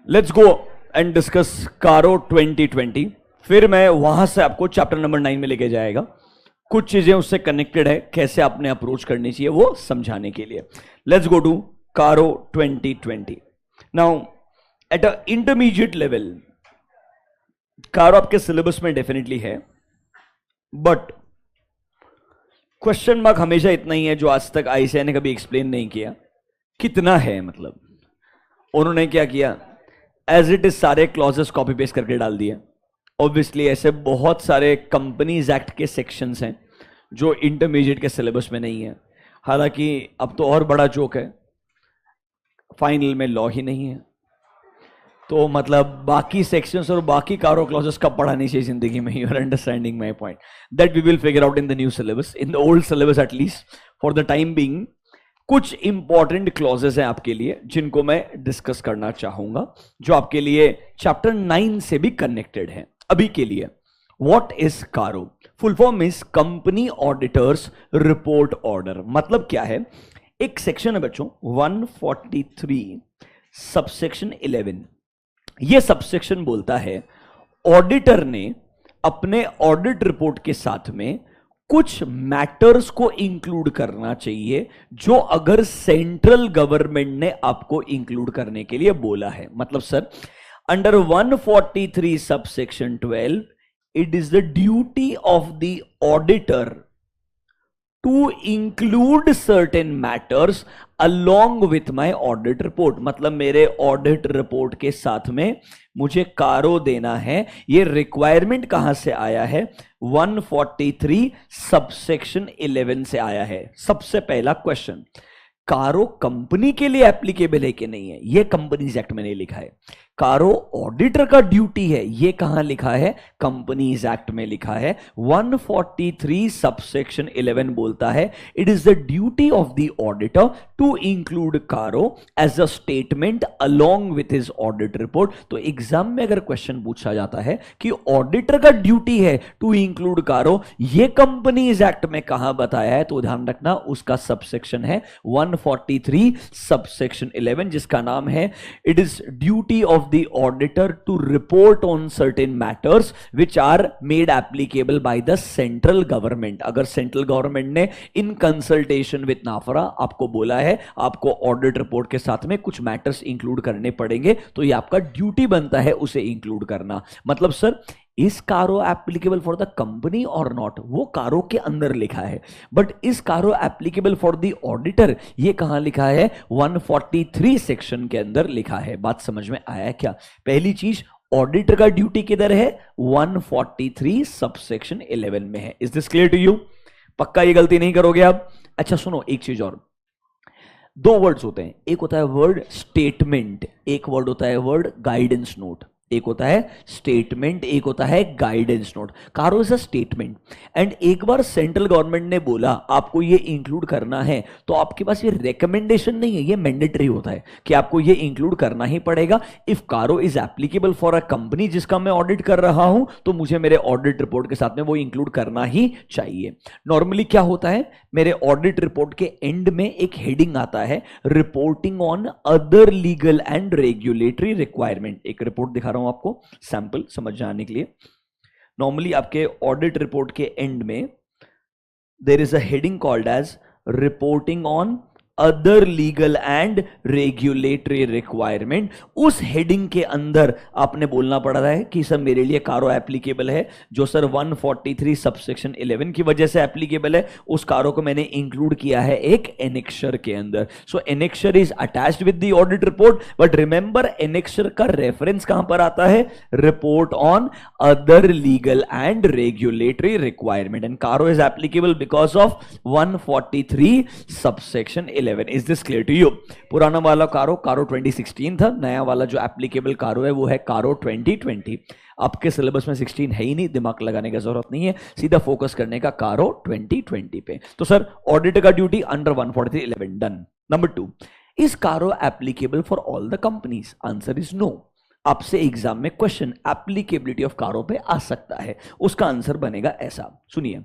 Let's go and discuss कारो 2020। फिर मैं वहां से आपको चैप्टर नंबर 9 में लेके जाएगा। कुछ चीजें उससे कनेक्टेड है, कैसे आपने अप्रोच करनी चाहिए वो समझाने के लिए। लेट्स गो टू कारो 2020। Now at a intermediate level कारो आपके सिलेबस में डेफिनेटली है, बट क्वेश्चन मार्क हमेशा इतना ही है जो आज तक आईसीआई ने कभी एक्सप्लेन नहीं किया, कितना है। मतलब उन्होंने क्या किया, एज इट इज सारे क्लॉजेस कॉपी पेस्ट करके डाल दिए। ऑब्वियसली ऐसे बहुत सारे कंपनीज एक्ट के सेक्शंस हैं जो इंटरमीडिएट के सिलेबस में नहीं है। हालांकि अब तो और बड़ा जोक है, फाइनल में लॉ ही नहीं है, तो मतलब बाकी सेक्शंस और बाकी कारो क्लॉजेस कब पढ़ानी चाहिए जिंदगी में। You are understanding my point, that we will figure out in the new syllabus, in the old syllabus at least for the time being. कुछ इंपॉर्टेंट क्लॉजेस हैं आपके लिए जिनको मैं डिस्कस करना चाहूंगा, जो आपके लिए चैप्टर 9 से भी कनेक्टेड है। अभी के लिए व्हाट इज कारो? Full form is company auditors report order. मतलब क्या है, एक सेक्शन है बच्चों 143 सबसेक्शन 11। यह सबसेक्शन बोलता है ऑडिटर ने अपने ऑडिट रिपोर्ट के साथ में कुछ मैटर्स को इंक्लूड करना चाहिए जो अगर सेंट्रल गवर्नमेंट ने आपको इंक्लूड करने के लिए बोला है। मतलब sir under 143 subsection 12 it is the duty of the auditor to include certain matters along with my audit report. मतलब मेरे ऑडिट रिपोर्ट के साथ में मुझे कारो देना है। ये रिक्वायरमेंट कहां से आया है? 143 सबसेक्शन 11 से आया है। सबसे पहला क्वेश्चन, कारो कंपनी के लिए एप्लीकेबल है कि नहीं है? ये कंपनीज एक्ट में नहीं लिखा है। कारो ऑडिटर का ड्यूटी है, ये कहां लिखा है? कंपनीज एक्ट में लिखा है। 143 सबसेक्शन 11 बोलता है it is the duty of the auditor to include CARO as a statement along with his audit report. तो एग्जाम में अगर क्वेश्चन पूछा जाता है कि ऑडिटर का ड्यूटी है टू इंक्लूड कारो, ये कंपनीज एक्ट में कहां बताया है, तो ध्यान रखना उसका सबसेक्शन है 143 सबसेक्शन 11, जिसका नाम है it is duty of the auditor to report on certain matters which are made applicable by the central government। अगर सेंट्रल गवर्नमेंट ने इन कंसल्टेशन विथ नाफरा आपको बोला है आपको ऑडिट रिपोर्ट के साथ में कुछ मैटर्स इंक्लूड करने पड़ेंगे, तो ये आपका ड्यूटी बनता है उसे इंक्लूड करना। मतलब sir is CARO applicable for the company और नॉट, वो कारो के अंदर लिखा है, but is CARO applicable for the auditor, ये कहां लिखा है? 143 सेक्शन के अंदर लिखा है। बात समझ में आया क्या? पहली चीज, ऑडिटर का ड्यूटी किधर है? 143 सबसेक्शन 11 में है। Is this clear to you? पक्का ये गलती नहीं करोगे आप? अच्छा सुनो, एक चीज और, दो वर्ड्स होते हैं, एक होता है वर्ड स्टेटमेंट, एक वर्ड होता है वर्ड गाइडेंस नोट। एक होता है स्टेटमेंट, एक होता है गाइडेंस नोट। कारो इज अ स्टेटमेंट एंड एक बार सेंट्रल गवर्नमेंट ने बोला आपको ये इंक्लूड करना है, तो आपके पास ये रिकमेंडेशन नहीं है, ये मैंडेटरी होता है कि आपको ये इंक्लूड करना ही पड़ेगा। इफ कारो is applicable for a company जिसका मैं ऑडिट कर रहा हूं, तो मुझे मेरे ऑडिट रिपोर्ट के साथ में वो इंक्लूड करना ही चाहिए। नॉर्मली क्या होता है, मेरे ऑडिट रिपोर्ट के एंड में एक हेडिंग आता है reporting on other legal and regulatory requirement. एक रिपोर्ट दिखा रहा हूं आपको सैंपल समझ जाने के लिए। नॉर्मली आपके ऑडिट रिपोर्ट के एंड में there is a heading called as reporting on other legal and regulatory requirement. उस हेडिंग के अंदर आपने बोलना पड़ रहा है कि सर मेरे लिए कारो एप्लीकेबल है, जो सर 143 सबसेक्शन 11 की वजह से एप्लीकेबल है, उस कारो को मैंने इंक्लूड किया है एक एनेक्शर के अंदर। So annexure is attached with the audit report, but remember annexure का रेफरेंस कहां पर आता है? Report on other legal and regulatory requirement, and CARO is applicable because of 143 subsection 11। Is this clear to you? पुराना वाला कारो 2016 था, नया वाला जो एप्लीकेबल कारो है वो है कारो 2020। आपके सिलेबस में 16 है ही नहीं, दिमाग लगाने की जरूरत नहीं है, सीधा फोकस करने का कारो 2020 पे। तो सर ऑडिटर का duty under 143(11) done. Number 2, is CARO applicable for all the companies? Answer is no. आपसे एग्जाम में क्वेश्चन एप्लीकेबिलिटी ऑफ कारो पे आ सकता है, उसका आंसर बनेगा ऐसा, सुनिए।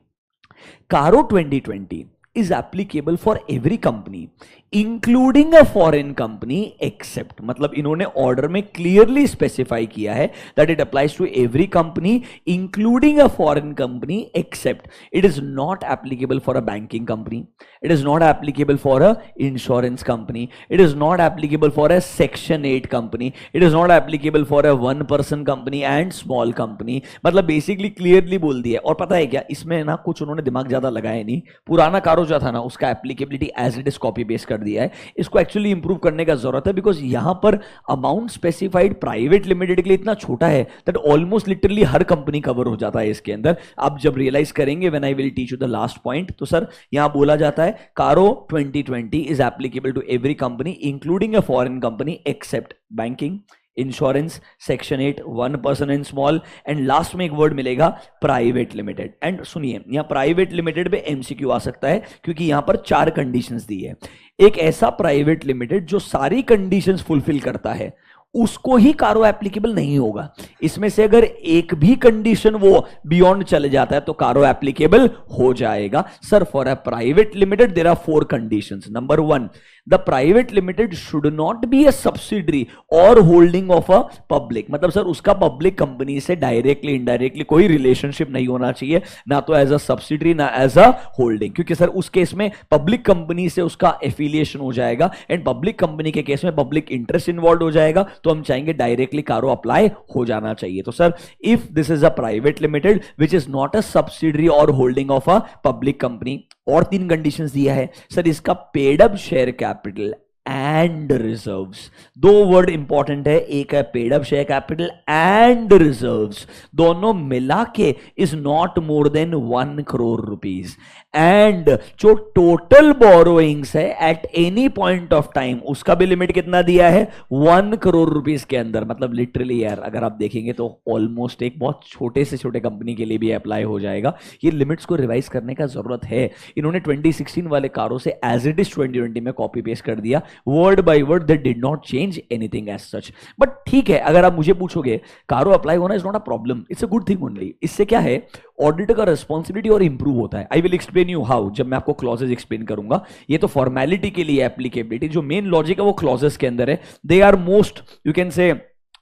कारो 2020 is applicable for every company including a foreign company except, मतलब इन्होंने ऑर्डर में क्लियरली स्पेसिफाई किया है that it applies to every company including a foreign company except it is not applicable for a banking company, it is not applicable for a insurance company, it is not applicable for a section 8 company, it is not applicable for a one person company and small company. मतलब basically clearly बोल दिया। और पता है क्या, इसमें ना कुछ उन्होंने दिमाग ज्यादा लगाया नहीं, पुराना कारो जो था ना उसका applicability as it is copy paste कर दिया है। इसको एक्चुअली इंप्रूव करने का जरूरत है बिकॉज यहां पर अमाउंट स्पेसिफाइड प्राइवेट लिमिटेड के लिए इतना छोटा है दैट ऑलमोस्ट लिटरली हर कंपनी कवर हो जाता है इसके अंदर। आप जब रियलाइज करेंगे when I will teach you the last point, तो सर यहां बोला जाता है CARO 2020 is applicable to every company including a foreign company except banking, insurance, section 8, one person and small, and last में एक वर्ड मिलेगा private limited. And सुनिए, यहां प्राइवेट लिमिटेड पे एमसीक्यू आ सकता है क्योंकि यहां पर 4 कंडीशंस दी है। एक ऐसा प्राइवेट लिमिटेड जो सारी कंडीशंस फुलफिल करता है उसको ही कारो एप्लीकेबल नहीं होगा। इसमें से अगर एक भी कंडीशन वो बियॉन्ड चले जाता है तो कारो एप्लीकेबल हो जाएगा। Sir for a private limited there are 4 conditions. Number 1, the private limited should not be a subsidiary और होल्डिंग ऑफ अ पब्लिक, मतलब सर उसका पब्लिक कंपनी से डायरेक्टली इनडायरेक्टली कोई रिलेशनशिप नहीं होना चाहिए, ना तो एज अ सब्सिडरी ना एज अ होल्डिंग, क्योंकि सर उस केस में पब्लिक कंपनी से उसका एफिलिएशन हो जाएगा एंड पब्लिक कंपनी के केस में पब्लिक इंटरेस्ट इन्वॉल्व हो जाएगा, तो हम चाहेंगे डायरेक्टली कारो अप्लाई हो जाना चाहिए। तो sir if this is a private limited which is not a subsidiary और holding of a public company, और 3 कंडीशंस दिया है सर, इसका paid up share capital and reserves, 2 word important है, एक है paid up share capital and reserves, दोनों मिला के is not more than 1 crore rupees, and जो टोटल बोरोइंग्स है at any point of time उसका भी लिमिट कितना दिया है 1 करोड़ रुपीस के अंदर। मतलब लिटरली यार अगर आप देखेंगे तो ऑलमोस्ट एक बहुत छोटे से छोटे कंपनी के लिए भी अप्लाई हो जाएगा। ये लिमिट्स को रिवाइज करने का जरूरत है। इन्होंने 2016 वाले कारों से एज इट इज 2020 में कॉपी पेस्ट कर दिया, word by word, they did not change anything as such. But ठीक है, अगर आप मुझे पूछोगे कारो अप्लाई होना is not a problem, it's a good thing only. इससे क्या है, ऑडिटर का रिस्पॉन्सिबिलिटी और इंप्रूव होता है। I will explain you how जब मैं आपको क्लॉजेज एक्सप्लेन करूंगा। ये तो फॉर्मेलिटी के लिए एप्लीकेबिलिटी, जो मेन लॉजिक है वो क्लॉजेस के अंदर है। They are most you can say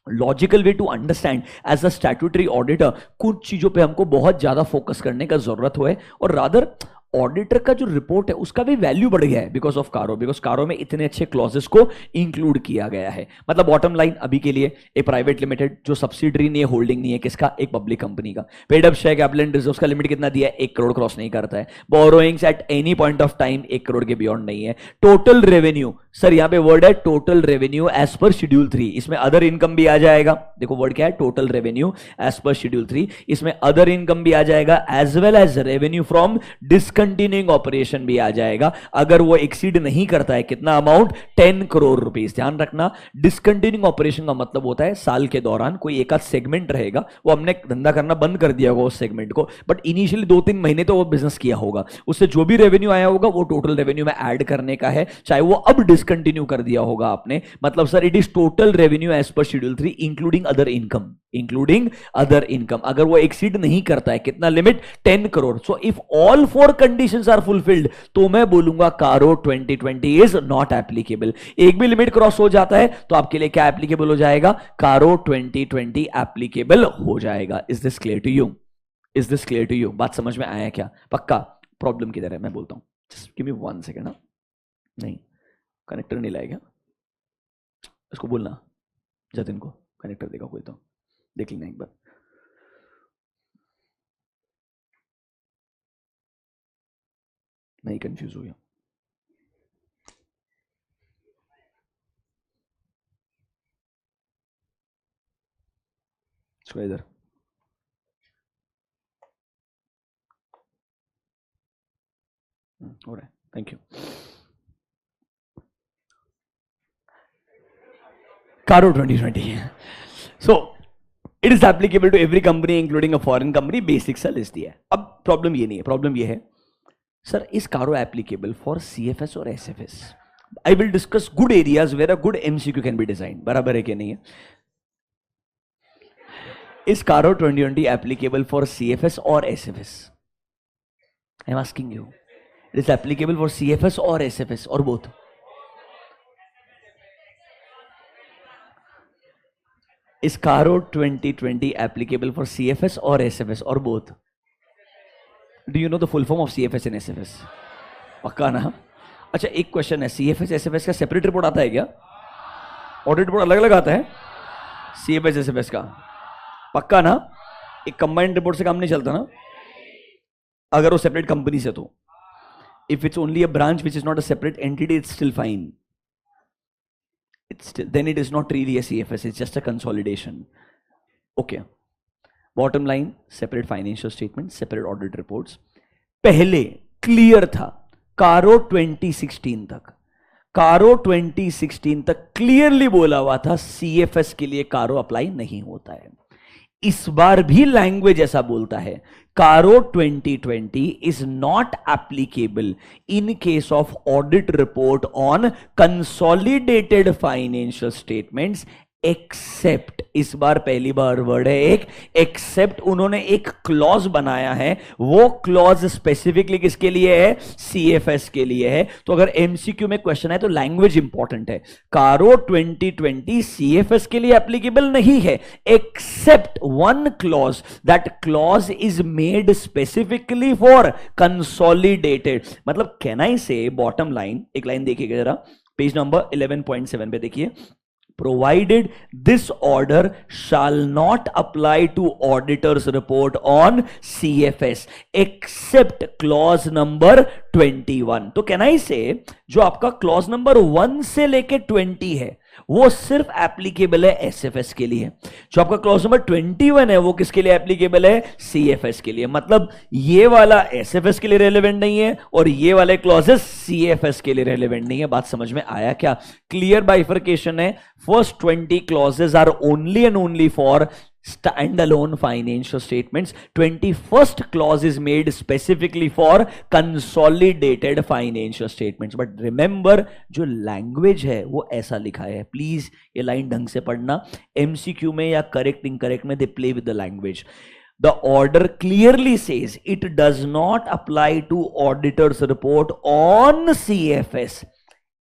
logical way to understand as a statutory auditor. कुछ चीजों पे हमको बहुत ज्यादा फोकस करने का जरूरत है और रादर ऑडिटर का जो रिपोर्ट है उसका भी वैल्यू बढ़ गया है बिकॉज ऑफ कारो, बिकॉज कारो में इतने अच्छे क्लॉजेस को इंक्लूड किया गया है। मतलब बॉटम लाइन अभी के लिए एक प्राइवेट लिमिटेड जो सब्सिडरी नहीं है, होल्डिंग नहीं है, किसका, एक पब्लिक कंपनी का, paid up share capital and reserves का लिमिट कितना दिया है, 1 करोड़ क्रॉस नहीं करता है, borrowings eight any point of time 1 crore के बियॉन्ड नहीं है, टोटल रेवेन्यू, सर यहां पे वर्ड है total revenue as per schedule 3, इसमें अदर इनकम भी आ जाएगा। देखो वर्ड क्या है, total revenue as per schedule 3, इसमें अदर इनकम भी आ जाएगा as well as revenue from discontinuing operation भी आ जाएगा। अगर वो एक्सीड नहीं करता है कितना अमाउंट, 10 करोड़ रुपीस। ध्यान रखना, डिसकंटिन्यूइंग ऑपरेशन का मतलब होता है साल के दौरान कोई एक आध सेगमेंट रहेगा, वो हमने धंधा करना बंद कर दिया होगा उस सेगमेंट को, बट इनिशियली 2-3 महीने तो वो बिजनेस किया होगा, उससे जो भी रेवेन्यू आया होगा वो टोटल रेवेन्यू में ऐड करने का है, चाहे वो अब डिसकंटिन्यू कर दिया होगा आपने। मतलब sir it is total revenue as per schedule 3 including other income, including other income. अगर वो एक्सीड नहीं करता है कितना limit, 10 crore. So if all 4 conditions are fulfilled तो मैं बोलूंगा कारो 2020 इज नॉट एप्लीकेबल। एक भी लिमिट क्रॉस हो जाता है तो आपके लिए क्या एप्लीकेबल हो जाएगा, कारो 2020 एप्लीकेबल हो जाएगा। Is this clear to you? Is this clear to you? बात समझ में आया क्या? पक्का? प्रॉब्लम किधर है मैं बोलता हूं, जस्ट गिव मी 1 सेकेंड। नहीं कनेक्टर नहीं लाएगा, इसको बोलना जतिन को कनेक्टर देगा कोई तो देख लेना एक बार। नहीं कंफ्यूज हो गया, इसको इधर हो रहा है। Thank you. CARO 2020 so it is applicable to every company including a foreign company. Basic सा लिस्ट दिया है। अब प्रॉब्लम ये नहीं है, प्रॉब्लम ये है sir is CARO applicable for CFS और SFS? I will discuss good areas where a good MCQ can be design. बराबर है कि नहीं है? Is CARO 2020 applicable for CFS और SFS? I am asking you. It is applicable for CFS और SFS और both. Is Caro 2020 applicable for CFS or SFS or both? Do you know the full form of CFS and SFS? पक्का ना? अच्छा एक question है, CFS SFS का separate report आता है क्या? ऑडिट रिपोर्ट अलग अलग आता है CFS SFS का? पक्का ना? एक कंबाइंड रिपोर्ट से काम नहीं चलता ना, अगर वो सेपरेट कंपनी से तो. If it's only a branch which is not a separate entity, it's still fine. Then it is not really a CFS, it's just a consolidation. Okay. Bottom line, separate financial statements, separate audit reports. पहले clear था कारो 2016 तक. कारो 2016 तक clearly बोला हुआ था CFS के लिए कारो अप्लाई नहीं होता है. इस बार भी लैंग्वेज ऐसा बोलता है, CARO 2020 is not applicable in case of audit report on consolidated financial statements except. इस बार पहली बार वर्ड है एक एक्सेप्ट. उन्होंने एक क्लॉज बनाया है, वो क्लॉज स्पेसिफिकली किसके लिए है? CFS के लिए है. तो अगर MCQ में क्वेश्चन है तो लैंग्वेज इंपॉर्टेंट है. कारो 2020 CFS के लिए एप्लीकेबल नहीं है except one clause. That clause is made specifically for consolidated. मतलब कैन आई से बॉटम लाइन, एक लाइन देखिएगा जरा, पेज नंबर 11.7 पे देखिए. Provided this order shall not apply to auditor's report on CFS except clause number 21. तो can I say जो आपका clause number 1 से लेके 20 है वो सिर्फ एप्लीकेबल है SFS के लिए. जो आपका क्लॉज नंबर 21 है वो किसके लिए एप्लीकेबल है? CFS के लिए. मतलब ये वाला SFS के लिए रेलेवेंट नहीं है और ये वाले क्लॉजेस CFS के लिए रेलेवेंट नहीं है. बात समझ में आया क्या? क्लियर बाइफर्केशन है. First 20 clauses are only and only for standalone financial statements. 21st clause is made specifically for consolidated financial statements. But remember जो language है वो ऐसा लिखा है. प्लीज ये लाइन ढंग से पढ़ना. MCQ में या करेक्ट इनकरेक्ट में they play with the language. The order clearly says it does not apply to auditor's report on CFS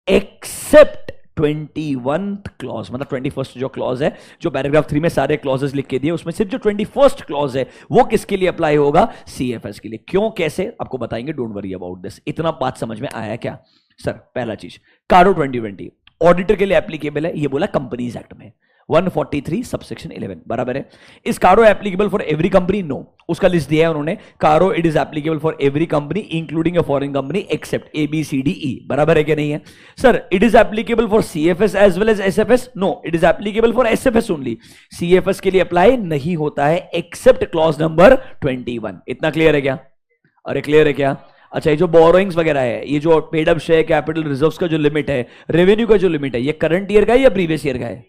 except 21th clause. मतलब 21st जो क्लॉज है, जो पैराग्राफ 3 में सारे क्लॉजेस लिख के दिए, उसमें सिर्फ जो 21st क्लॉज है वो किसके लिए अप्लाई होगा? CFS के लिए. क्यों कैसे आपको बताएंगे, डोंट वरी अबाउट दिस. इतना बात समझ में आया क्या? सर पहला चीज, कारो 2020 ऑडिटर के लिए एप्लीकेबल है, ये बोला कंपनीज एक्ट में 143 सबसेक्शन 11 बराबर है. Is CARO applicable for every company? No. उसका लिस्ट दिया है उन्होंने. CARO it is applicable for every company including a foreign company except ABCDE. बराबर है कि नहीं है? Sir it is applicable for CFS as well as SFS? No, it is applicable for SFS only. CFS के लिए apply नहीं होता है एक्सेप्ट क्लॉज नंबर 21. इतना क्लियर है क्या? अरे क्लियर है क्या? अच्छा, ये जो बोरोइंग्स वगैरह है, ये जो paid up share capital reserves का जो लिमिट है, रेवेन्यू का जो लिमिट है, ये करंट ईयर का है या प्रीवियस ईयर का है?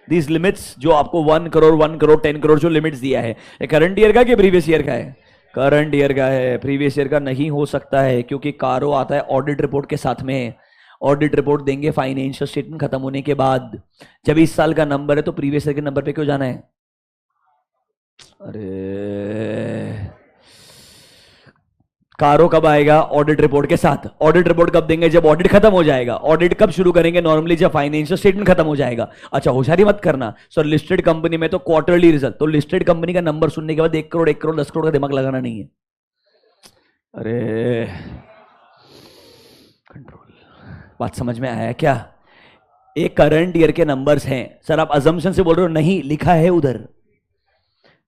These limits जो आपको 1 करोड़ 1 करोड़ 10 करोड़ जो लिमिट्स दिया है, ये करंट ईयर का कि प्रीवियस ईयर का है? करंट ईयर का है. प्रीवियस ईयर का नहीं हो सकता है क्योंकि कारो आता है ऑडिट रिपोर्ट के साथ में. ऑडिट रिपोर्ट देंगे फाइनेंशियल स्टेटमेंट खत्म होने के बाद. जब इस साल का नंबर है तो प्रीवियस ईयर के नंबर पे क्यों जाना है? अरे कारो कब आएगा? ऑडिट रिपोर्ट के साथ. ऑडिट रिपोर्ट कब देंगे? जब ऑडिट खत्म हो जाएगा. ऑडिट कब शुरू करेंगे? नॉर्मली जब फाइनेंशियल स्टेटमेंट खत्म हो जाएगा. अच्छा, होशियारी मत करना. सर लिस्टेड कंपनी में तो क्वार्टरली रिजल्ट, तो लिस्टेड कंपनी का नंबर सुनने के बाद 1 करोड़ 1 करोड़ 10 करोड़ का दिमाग लगाना नहीं है. अरे कंट्रोल. बात समझ में आया क्या? एक करंट ईयर के नंबर्स हैं. सर आप अजम्पशन से बोल रहे हो? नहीं, लिखा है उधर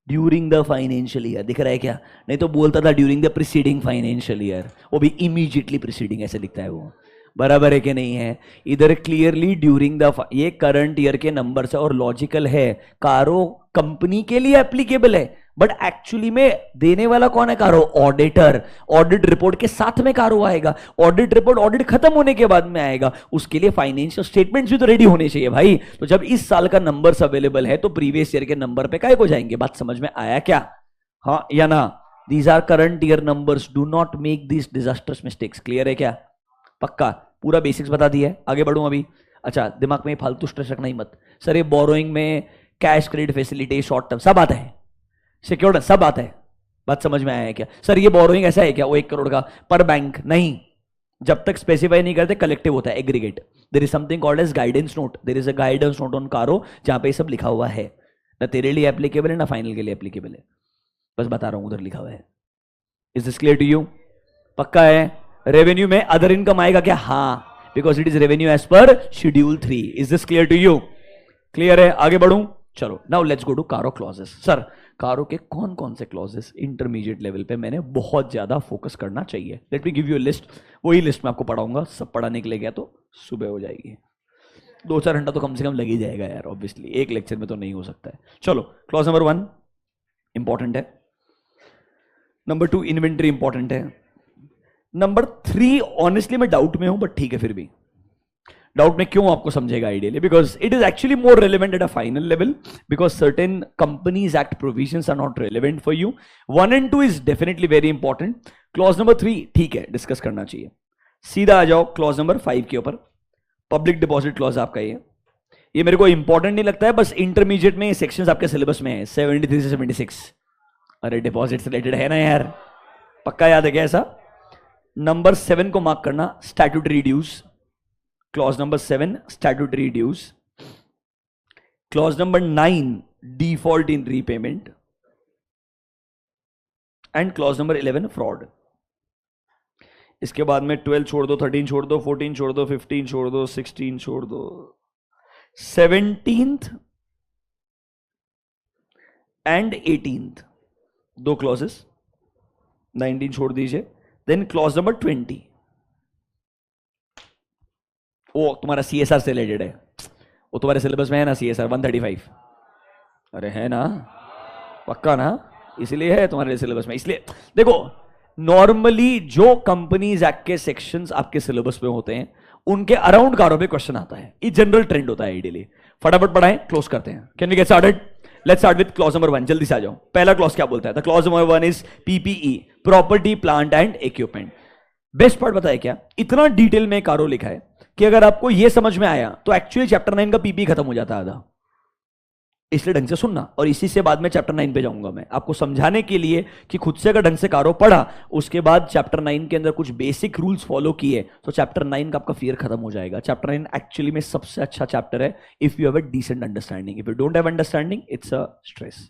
ड्यूरिंग द फाइनेंशियल ईयर. दिख रहा है क्या? नहीं तो बोलता था during the preceding financial year, वो भी इमीडिएटली प्रीसीडिंग ऐसे लिखता है वो. बराबर है कि नहीं है? इधर क्लियरली ड्यूरिंग द, ये करंट ईयर के नंबर्स है और लॉजिकल है. कारो कंपनी के लिए एप्लीकेबल है बट एक्चुअली में देने वाला कौन है? कारो, ऑडिटर. ऑडिट रिपोर्ट के साथ में कारो आएगा. ऑडिट रिपोर्ट ऑडिट खत्म होने के बाद में आएगा. उसके लिए फाइनेंशियल स्टेटमेंट्स भी तो रेडी होने चाहिए भाई. तो जब इस साल का नंबर्स अवेलेबल है तो प्रीवियस ईयर के नंबर पे काहे को जाएंगे? बात समझ में आया क्या? हाँ या ना? These are current year numbers, do not make this disasters mistakes. Clear है क्या? पक्का? पूरा बेसिक्स बता दिया है. आगे बढ़ूं अभी. अच्छा, दिमाग में फालतू स्ट्रेस रखना ही मत. सर ये बोरोइंग में cash credit facility, short term सब आता है, सिक्योर्ड सब आता है, बात समझ में आया है क्या? सर ये बोरोइंग ऐसा है क्या, वो 1 करोड़ का पर बैंक? नहीं, जब तक स्पेसिफाई नहीं करते कलेक्टिव होता है, aggregate. There is something called as guidance note, there is a guidance note on CARO जहां पे ये सब लिखा हुआ है, ना तेरे लिए एप्लीकेबल है ना फाइनल के लिए एप्लीकेबल है, बस बता रहा हूं उधर लिखा हुआ है। Is this clear to you? पक्का है? रेवेन्यू में अदर इनकम आएगा क्या? हाँ, because it is revenue as per schedule 3। Is this clear to you? Clear है? आगे बढ़ूं? चलो, now let's go to CARO clauses. Sir CARO के कौन कौन से क्लॉजेस इंटरमीडिएट लेवल पे मैंने बहुत ज्यादा फोकस करना चाहिए? Let me give you a list. वही लिस्ट मैं आपको पढ़ाऊंगा, सब पढ़ाने के लिए गया तो सुबह हो जाएगी, 2-4 घंटा तो कम से कम लग ही जाएगा यार, ऑब्वियसली एक लेक्चर में तो नहीं हो सकता है। चलो, क्लॉज नंबर 1 इंपॉर्टेंट है, नंबर 2 इन्वेंट्री इंपॉर्टेंट है, नंबर 3 ऑनेस्टली मैं डाउट में हूं, बट ठीक है फिर भी डाउट में क्यों आपको समझेगा ideally, because it is actually more relevant at a final level, because certain companies act provisions are not relevant for you. 1 and 2 is definitely very important. Clause number 3 ठीक है, डिस्कस करना चाहिए। सीधा आ जाओ क्लॉज नंबर 5 के ऊपर, public deposit clause आपका ये मेरे को इंपॉर्टेंट नहीं लगता है, बस इंटरमीडिएट में सेक्शंस आपके सिलेबस में है 73 से 76। अरे डिपॉजिट से रिलेटेड है ना यार, पक्का याद है क्या ऐसा? नंबर 7 को मार्क करना, statutory dues. Clause number 7 statutory dues. Clause number 9 default in repayment, and clause number 11 fraud. इसके बाद में 12 छोड़ दो, 13 छोड़ दो, 14 छोड़ दो, 15 छोड़ दो, 16 छोड़ दो, 17th एंड 18th 2 क्लॉजेस, 19 छोड़ दीजिए। देन क्लॉज नंबर 20 वो तुम्हारा सीएसआर से रिलेटेड है, वो तुम्हारे सिलेबस में है ना सीएसआर 135? अरे है ना, पक्का ना, इसलिए है तुम्हारे सिलेबस में। इसलिए देखो, नॉर्मली जो कंपनीज एक्ट के सेक्शंस आपके सिलेबस में होते हैं उनके अराउंड कारों पे क्वेश्चन आता है, ये जनरल ट्रेंड होता है आइडियली। फटाफट पढ़ाएं, क्लोज करते हैं। Can we get started? Let's start with clause number 1, जल्दी से आ जाओ। पहला क्लॉज क्या बोलता है? The clause number 1 is PPE, property plant and equipment. Best part बताया क्या, इतना डिटेल में कारो लिखा है कि अगर आपको यह समझ में आया तो एक्चुअली चैप्टर 9 का पीपी खत्म हो जाता है, इसलिए ढंग से सुनना। और इसी से बाद में चैप्टर 9 पे जाऊंगा मैं आपको समझाने के लिए कि खुद से अगर ढंग से कारो पढ़ा, उसके बाद चैप्टर 9 के अंदर कुछ बेसिक रूल्स फॉलो किए तो चैप्टर 9 का आपका फियर खत्म हो जाएगा। चैप्टर 9 एक्चुअली में सबसे अच्छा चैप्टर है if you have a decent understanding. If you don't have understanding it's a stress,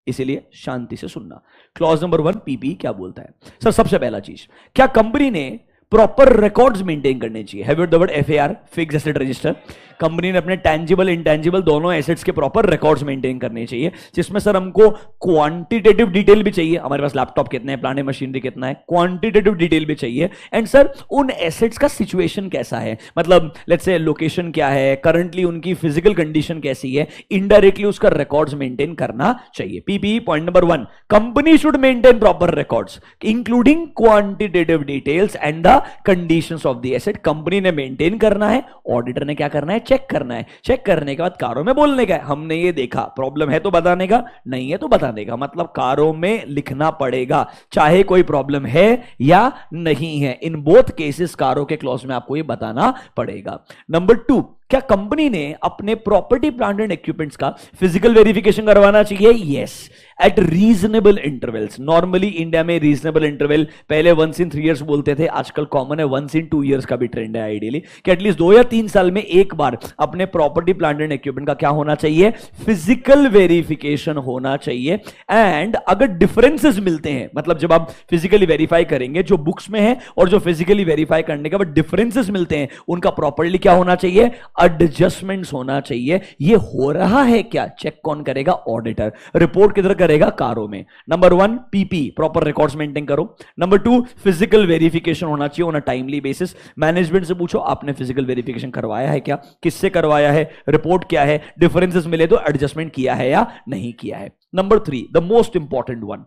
इसीलिए शांति से सुनना। क्लॉज नंबर 1 पीपी क्या बोलता है? सर सबसे पहला चीज, क्या कंपनी ने प्रॉपर रिकॉर्ड्स मेंटेन करने चाहिए? Have you the word FAR, fixed asset register. Company ने अपने टैंजिबल इंटैंजिबल दोनों एसेट्स के प्रॉपर रिकॉर्ड्स मेंटेन करने चाहिए, जिसमें सर हमको क्वांटिटेटिव डिटेल भी चाहिए, हमारे पास लैपटॉप कितने हैं, प्लांट मशीनरी कितना है, क्वांटिटेटिव डिटेल भी चाहिए। एंड सर उन एसेट्स का सिचुएशन कैसा है, मतलब लेट्स से लोकेशन क्या है, करंटली उनकी फिजिकल कंडीशन कैसी है, इनडायरेक्टली उसका रिकॉर्ड्स मेंटेन करना चाहिए। PP point number 1, company should maintain proper records including quantitative details and the conditions of the asset. Company ने मेंटेन करना है, ऑडिटर ने क्या करना है? चेक करना है। चेक करने के बाद कारों में बोलने का है, हमने ये देखा, प्रॉब्लम है तो बताने का, नहीं है तो बताने का। मतलब कारों में लिखना पड़ेगा चाहे कोई प्रॉब्लम है या नहीं है। इन बोथ केसेस कारों के क्लॉज में आपको ये बताना पड़ेगा। नंबर 2, क्या कंपनी ने अपने प्रॉपर्टी प्लांट एंड इक्विपमेंट्स का फिजिकल वेरिफिकेशन करवाना चाहिए? Yes, eight reasonable intervals. Normally India में रीजनेबल इंटरवल पहले 1 in 3 years बोलते थे, आजकल कॉमन है 1 in 2 years का भी ट्रेंड है आइडियली, कि एटलीस्ट 2 या 3 साल में एक बार अपने प्रॉपर्टी प्लांट एंड इक्विपमेंट का क्या होना चाहिए? फिजिकल वेरिफिकेशन होना चाहिए। एंड अगर डिफरेंसेस मिलते हैं, मतलब जब आप फिजिकली वेरीफाई करेंगे जो बुक्स में है और जो फिजिकली वेरीफाई करने के बाद डिफरेंसेस मिलते हैं, उनका प्रॉपर्ली क्या होना चाहिए? एडजस्टमेंट्स होना चाहिए। ये हो रहा है क्या? चेक कौन करेगा? ऑडिटर। रिपोर्ट किधर करेगा? कारों में। Number 1 PP, proper records maintain करो। नंबर 2 फिजिकल वेरिफिकेशन होना चाहिए on a timely basis. Management से पूछो आपने फिजिकल वेरिफिकेशन करवाया है क्या, किससे करवाया है, रिपोर्ट क्या है, डिफरेंसेस मिले तो एडजस्टमेंट किया है या नहीं किया है। Number 3 the most important one,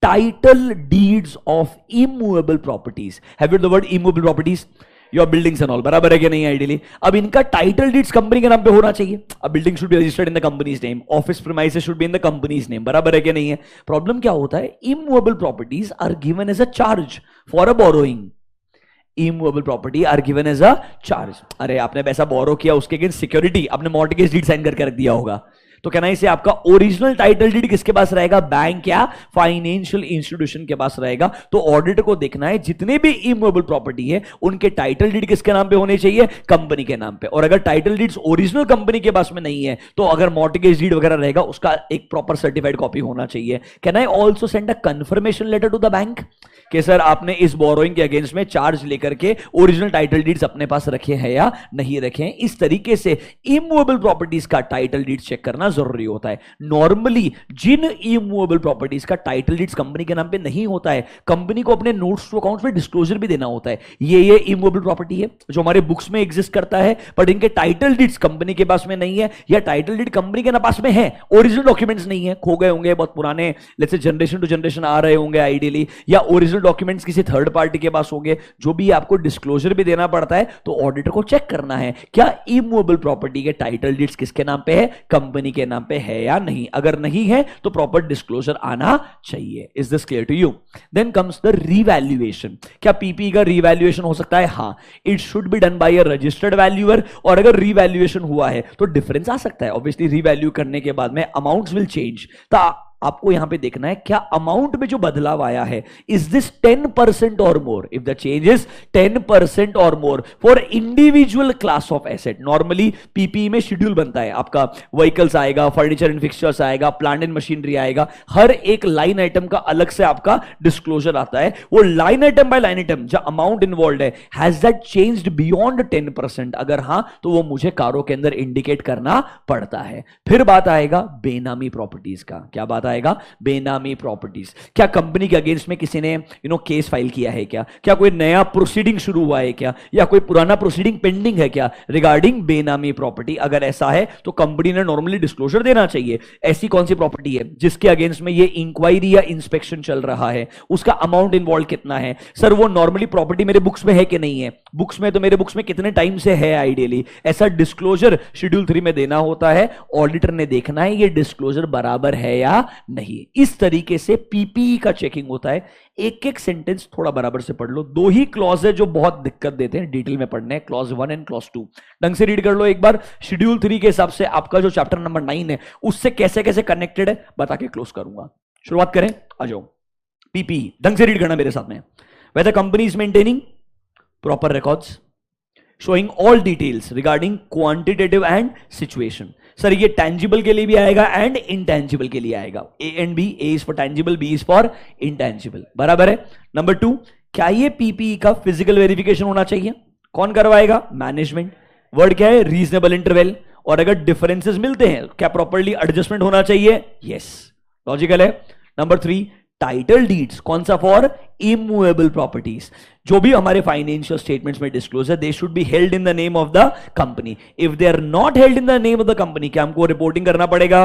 title deeds of immovable properties. Have you the word immovable properties? Your buildings and all, बराबर है कि नहीं आइडियली? अब इनका टाइटल डीड्स कंपनी के नाम पे होना चाहिए। अब building should be registered in the company's name, office premises should be in the company's name, बराबर है कि नहीं है? प्रॉब्लम क्या होता है, immovable properties are given as a charge for a borrowing. Immovable property are given as a charge. अरे आपने पैसा बोरो किया, उसके अगेंस्ट सिक्योरिटी आपने मॉर्टगेज डीड साइन करके रख दिया होगा, तो कहना इसे आपका ओरिजिनल टाइटल डीड किसके पास रहेगा? बैंक या फाइनेंशियल इंस्टीट्यूशन के पास रहेगा। तो ऑडिटर को देखना है जितने भी इमूवेबल प्रॉपर्टी है उनके टाइटल डीड किसके नाम पे होने चाहिए? कंपनी के नाम पे। और अगर टाइटल डीड्स ओरिजिनल कंपनी के पास में नहीं है तो अगर मॉर्टगेज डीड वगैरह रहेगा उसका एक प्रॉपर सर्टिफाइड कॉपी होना चाहिए। Can I also send a confirmation letter to the bank कि सर आपने इस बोरोइंग के अगेंस्ट में चार्ज लेकर के ओरिजिनल टाइटल डीड्स अपने पास रखे हैं या नहीं रखे हैं। इस तरीके से इमूवेबल प्रॉपर्टीज का टाइटल डीड्स चेक करना जरूरी होता है। नॉर्मली जिन इमूवेबल प्रॉपर्टीज का टाइटल डीड्स कंपनी के नाम पे नहीं होता है, कंपनी को अपने नोट्स टू अकाउंट्स में डिस्क्लोजर भी देना होता है। ये इमूवेबल प्रॉपर्टी है जो हमारे बुक्स में एग्जिस्ट करता है, बट इनके टाइटल डीड्स कंपनी के पास में नहीं है, या टाइटल डीड कंपनी के पास में है, ओरिजिनल डॉक्यूमेंट्स नहीं है, खो गए होंगे, बहुत पुराने, let's say generation to generation आ रहे होंगे आइडियली, या ओरिजिनल डॉक्यूमेंट्स किसी थर्ड पार्टी के पास होंगे, जो भी आपको डिस्क्लोजर भी देना पड़ता है। तो ऑडिटर को चेक करना है क्या इमूवेबल प्रॉपर्टी के टाइटल डीड्स किसके नाम पे है? कंपनी के नाम पे है या नहीं। अगर नहीं है तो प्रॉपर डिस्क्लोजर आना चाहिए। Is this clear to you? Then comes the revaluation. क्या पीपी का रीवैल्यूएशन हो सकता है? हाँ, it should be done by a registered valuer. और अगर रीवैल्यूएशन हुआ है तो डिफरेंस आ सकता है, ऑब्वियसली रीवैल्यू करने के बाद में अमाउंट्स विल चेंज। तो आपको यहां पे देखना है क्या अमाउंट में जो बदलाव आया है, is this 10% or more? If the change is 10% or more for individual class of asset. Normally PP में शेड्यूल बनता है, आपका व्हीकल्स आएगा, फर्नीचर एंड फिक्सचर्स आएगा, प्लांट एंड मशीनरी आएगा, हर एक लाइन आइटम का अलग से आपका डिस्क्लोजर आता है। वो line item by line item जो अमाउंट इन्वॉल्व है, हैज दैट चेंज्ड बियॉन्ड 10%? अगर हां तो वो मुझे कारों के अंदर इंडिकेट करना पड़ता है। फिर बात आएगा बेनामी प्रॉपर्टीज का। क्या बात आएगा? बेनामी प्रॉपर्टीज। क्या कंपनी के अगेंस्ट में किसी ने केस फाइल किया है क्या? क्या कोई नया प्रोसीडिंग शुरू हुआ है क्या? या कोई पुराना प्रोसीडिंग पेंडिंग है क्या रिगार्डिंग बेनामी प्रॉपर्टी? अगर ऐसा है तो कंपनी ने नॉर्मली डिस्क्लोजर देना चाहिए। ऐसी कौन सी प्रॉपर्टी है जिसके अगेंस्ट में ये इंक्वायरी या इंस्पेक्शन चल रहा है? उसका अमाउंट इन्वॉल्व कितना है? सर वो नॉर्मली प्रॉपर्टी मेरे बुक्स में है कि नहीं है? बुक्स में तो मेरे बुक्स में कितने टाइम से है आइडियली? ऐसा डिस्क्लोजर शेड्यूल 3 में देना होता है। ऑडिटर ने देखना है ये डिस्क्लोजर बराबर है या नहीं। इस तरीके से पीपीई का चेकिंग होता है। एक एक सेंटेंस थोड़ा बराबर से पढ़ लो। दो ही क्लॉज है जो बहुत दिक्कत देते हैं डिटेल में पढ़ने, क्लॉज 1 एंड क्लॉज 2। ढंग से रीड कर लो एक बार। शेड्यूल 3 के हिसाब से आपका जो चैप्टर नंबर 9 है उससे कैसे कैसे कनेक्टेड है बता के क्लोज करूंगा। शुरुआत करें, आ जाओ। पीपीई ढंग से रीड करना मेरे साथ में। Weather company is maintaining proper records showing all details regarding quantitative and situation। Sir ये tangible के लिए भी आएगा एंड intangible के लिए आएगा। A and B, A is for tangible, B is for intangible। बराबर है। नंबर 2, क्या ये पीपीई का फिजिकल वेरिफिकेशन होना चाहिए? कौन करवाएगा? मैनेजमेंट। वर्ड क्या है? Reasonable interval. और अगर डिफरेंसेस मिलते हैं क्या प्रॉपर्ली एडजस्टमेंट होना चाहिए? यस, लॉजिकल है। नंबर 3, टाइटल डीड्स कौन सा? For immovable properties. जो भी हमारे फाइनेंशियल स्टेटमेंट्स में disclosure, they should be held in the name of the company. If they are not held in the name of the company, क्या हमको reporting करना पड़ेगा?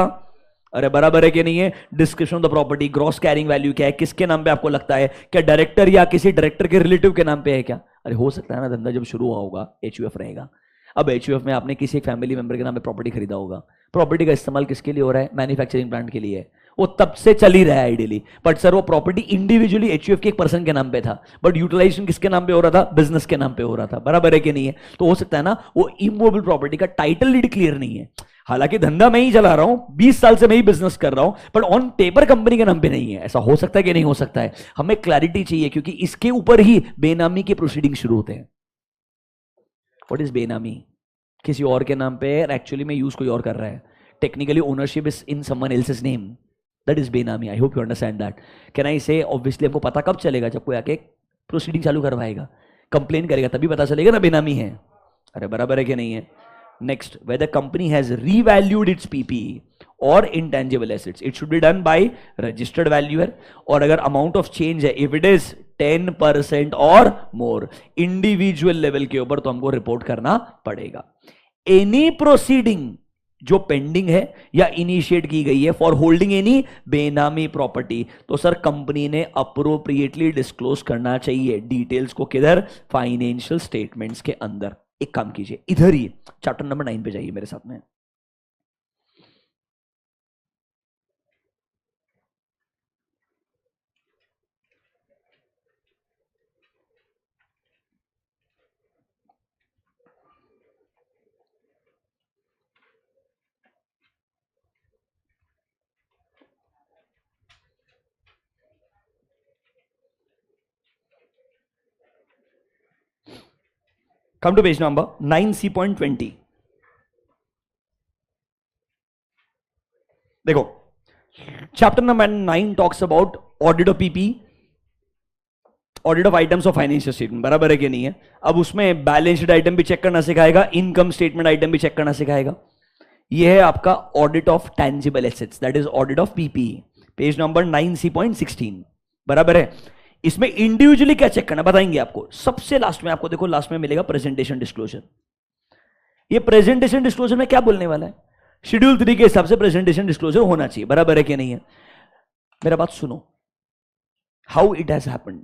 अरे बराबर है कि नहीं है? Description of the property, gross carrying value क्या है, किसके नाम पे आपको लगता है? क्या डायरेक्टर या किसी डायरेक्टर के रिलेटिव के नाम पे है क्या? अरे हो सकता है ना, धंधा जब शुरू हुआ होगा एचयूएफ रहेगा। अब एचयूएफ में आपने किसी फैमिली मेंबर के नाम पे प्रॉपर्टी खरीदा होगा। प्रॉपर्टी का इस्तेमाल किसके लिए हो रहा है? मैन्युफैक्चरिंग प्लांट के लिए है। वो तब से चल ही रहा है आइडियली, बट सर वो प्रॉपर्टी इंडिविजुअली एचयूएफ के एक पर्सन के नाम पे था, बट यूटिलाइजेशन किसके नाम पे हो रहा था? बिजनेस के नाम पे हो रहा था। बराबर है कि नहीं है? तो हो सकता है ना वो इमूवेबल प्रॉपर्टी का टाइटल डीड क्लियर नहीं है। हालांकि धंधा मैं ही चला रहा हूं, 20 साल से मैं ही बिजनेस कर रहा हूं, बट ऑन पेपर कंपनी के नाम पे नहीं है। ऐसा हो सकता है कि नहीं हो सकता है? हमें क्लैरिटी चाहिए क्योंकि इसके ऊपर ही बेनामी के प्रोसीडिंग शुरू होते हैं। व्हाट इज बेनामी? किसी और के नाम पे एक्चुअली में यूज कोई और कर रहा है। Technically ownership is in someone else's name, that is benami. I hope you understand that. Can I say? Obviously हमको पता कब चलेगा? जब कोई आके प्रोसीडिंग चालू करवाएगा, कंप्लेन करेगा, तभी पता चलेगा ना बेनामी है। अरे बराबर है कि नहीं है? Next, whether company has revalued its PPE or intangible assets, it should be done by registered valuer. और अगर अमाउंट ऑफ चेंज है, if it is 10% or more individual level के ऊपर, तो हमको रिपोर्ट करना पड़ेगा। एनी प्रोसीडिंग जो पेंडिंग है या इनिशिएट की गई है for holding any benami property, तो सर कंपनी ने अप्रोप्रिएटली डिस्क्लोज करना चाहिए डिटेल्स को। किधर? फाइनेंशियल स्टेटमेंट्स के अंदर। एक काम कीजिए, इधर ही चैप्टर नंबर 9 पे जाइए मेरे साथ में। Come to page number 9C.20. देखो, chapter number 9 talks about audit of PP, audit of items of financial statement. बराबर है कि नहीं है? अब उसमें बैलेंस शीट आइटम भी चेक करना सिखाएगा, इनकम स्टेटमेंट आइटम भी चेक करना सिखाएगा. यह है आपका audit of tangible assets, that is audit of PP, page number 9C.16. बराबर है? इसमें इंडिविजुअली क्या चेक करना बताएंगे आपको. सबसे लास्ट में आपको देखो, लास्ट में मिलेगा प्रेजेंटेशन डिस्क्लोजर. ये प्रेजेंटेशन डिस्क्लोजर में क्या बोलने वाला है? शेड्यूल 3 के हिसाब से प्रेजेंटेशन डिस्क्लोजर होना चाहिए. बराबर है कि नहीं है? मेरा बात सुनो, how it has happened.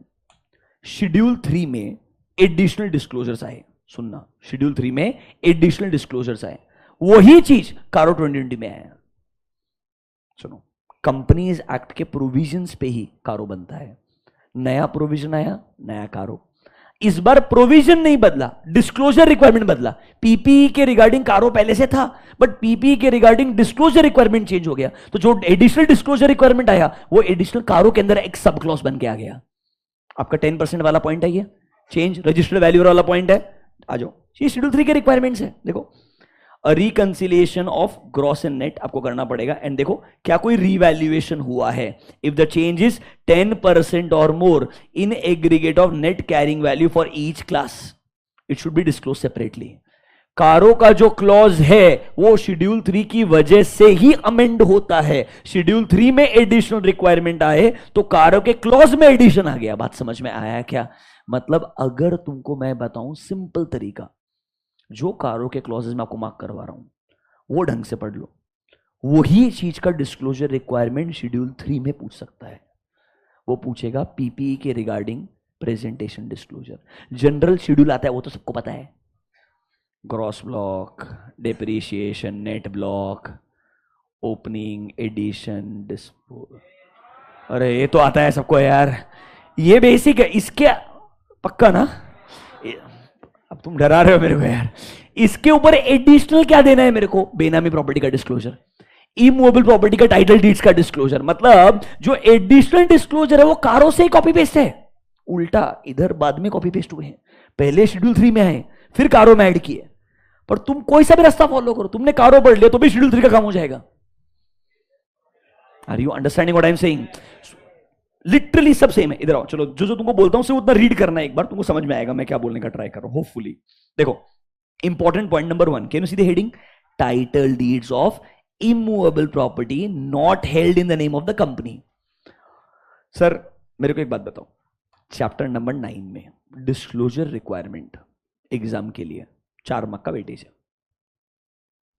Schedule 3 में एडिशनल डिस्क्लोजर्स आए. सुनना, शेड्यूल 3 में एडिशनल डिस्क्लोजर्स आए. वही चीज कारो 2020 में आया. सुनो, कंपनीज एक्ट के प्रोविजंस पे ही कारो बनता है. नया प्रोविजन आया, नया कारो. इस बार प्रोविजन नहीं बदला, डिस्क्लोजर रिक्वायरमेंट बदला. पीपीई के रिगार्डिंग कारो पहले से था, बट पीपीई के रिगार्डिंग डिस्क्लोजर रिक्वायरमेंट चेंज हो गया. तो जो एडिशनल डिस्क्लोजर रिक्वायरमेंट आया वो एडिशनल कारो के अंदर एक सब क्लॉज बन के आ गया. आपका 10% वाला पॉइंट है ये, चेंज रजिस्टर्ड वैल्यू वाला पॉइंट है. आ जाओ, ये शेड्यूल 3 के रिक्वायरमेंट्स है. देखो, reconciliation of gross and net आपको करना पड़ेगा. एंड देखो, क्या कोई रीवैल्यूएशन हुआ है? If the change is 10% or more in aggregate of net carrying value for each class, it should be disclose separately. CARO का जो क्लॉज है वो शेड्यूल 3 की वजह से ही अमेंड होता है. शेड्यूल 3 में एडिशनल रिक्वायरमेंट आए तो कारो के क्लॉज में एडिशन आ गया. बात समझ में आया क्या? मतलब अगर तुमको मैं बताऊं सिंपल तरीका, जो कारो के क्लॉजेस में आपको मार्क करवा रहा हूं वो ढंग से पढ़ लो. वही चीज का डिस्क्लोजर रिक्वायरमेंट शेड्यूल 3 में पूछ सकता है. वो पूछेगा पीपीई के regarding presentation disclosure. General schedule आता है वो तो सबको पता है, gross block, depreciation, net block, opening, addition, dispose. अरे ये तो आता है सबको यार, ये बेसिक है. इसके पक्का ना, अब तुम डरा रहे हो मेरे को यार. इसके ऊपर एडिशनल क्या देना है मेरे को? बेनामी प्रॉपर्टी का डिस्क्लोजर, इमूवेबल प्रॉपर्टी का टाइटल डीड्स का डिस्क्लोजर. मतलब जो एडिशनल डिस्क्लोजर है वो कारो से ही कॉपी पेस्ट है. उल्टा इधर बाद में कॉपी पेस्ट हुए हैं, पहले शेड्यूल 3 में आए फिर कारो में ऐड किए. पर तुम कोई सा भी रास्ता फॉलो करो, तुमने कारो पढ़ लिया तो भी शेड्यूल 3 का काम हो जाएगा. Are you understanding what I am saying? Literally सब सेम है. इधर आओ, चलो जो जो तुमको बोलता हूं उसे उतना रीड करना है एक बार, तुमको समझ में आएगा मैं क्या बोलने का ट्राई कर रहा हूं होपफुली. देखो, important point number 1, can you see the heading? Title deeds of immovable property not held in the name of the company. Sir मेरे को एक बात बताओ, चैप्टर नंबर 9 में डिस्क्लोजर रिक्वायरमेंट एग्जाम के लिए 4 मार्क का वेटेज है.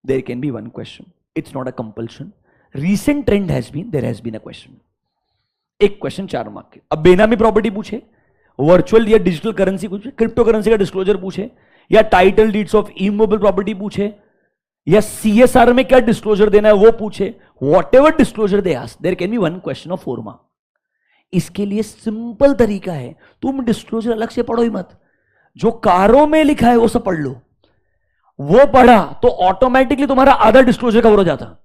There can be 1 question, it's not a compulsion. Recent trend has been there has been a question. एक क्वेश्चन 4 मार्क के. अब बेनामी प्रॉपर्टी पूछे, वर्चुअल या डिजिटल करेंसी पूछे, क्रिप्टो करेंसी का डिस्क्लोजर पूछे, या title deeds of immovable property पूछे, या सीएसआर में क्या डिस्क्लोजर देना है वो पूछे, whatever disclosure they ask, there can be 1 question of 4 mark. इसके लिए सिंपल तरीका है, तुम डिस्क्लोजर अलग से पढ़ो ही मत, जो कारो में लिखा है वो सब पढ़ लो. वो पढ़ा तो ऑटोमेटिकली तुम्हारा आधा डिस्क्लोजर कवर हो जाता,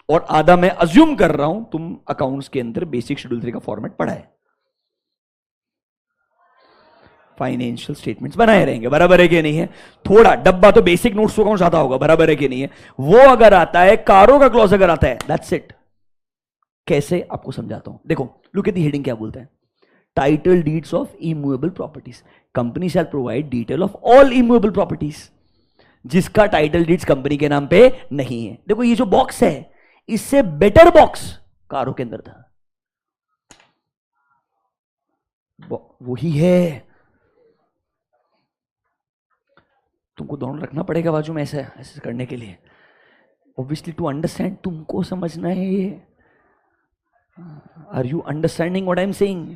और आधा मैं अज्यूम कर रहा हूं तुम अकाउंट्स के अंदर बेसिक शेड्यूल 3 का फॉर्मेट पढ़ा है. फाइनेंशियल स्टेटमेंट्स बनाए रहेंगे. बराबर है कि नहीं है? थोड़ा डब्बा तो बेसिक नोट्स अकाउंट्स आता होगा. बराबर है कि नहीं है? वो अगर आता है, कारो का क्लॉज अगर आता है, दैट्स इट. कैसे आपको समझाता हूं. देखो, लुक एट द हेडिंग क्या बोलता है. Title deeds of immovable properties, company shall provide detail of all immovable properties जिसका टाइटल डीड्स कंपनी के नाम पे नहीं है. देखो ये जो बॉक्स है, इससे बेटर बॉक्स कारो के अंदर था. वही है, तुमको दोनों रखना पड़ेगा बाजू में ऐसे ऐसे करने के लिए. ऑब्वियसली टू अंडरस्टैंड, तुमको समझना है ये. Are you understanding what I am saying?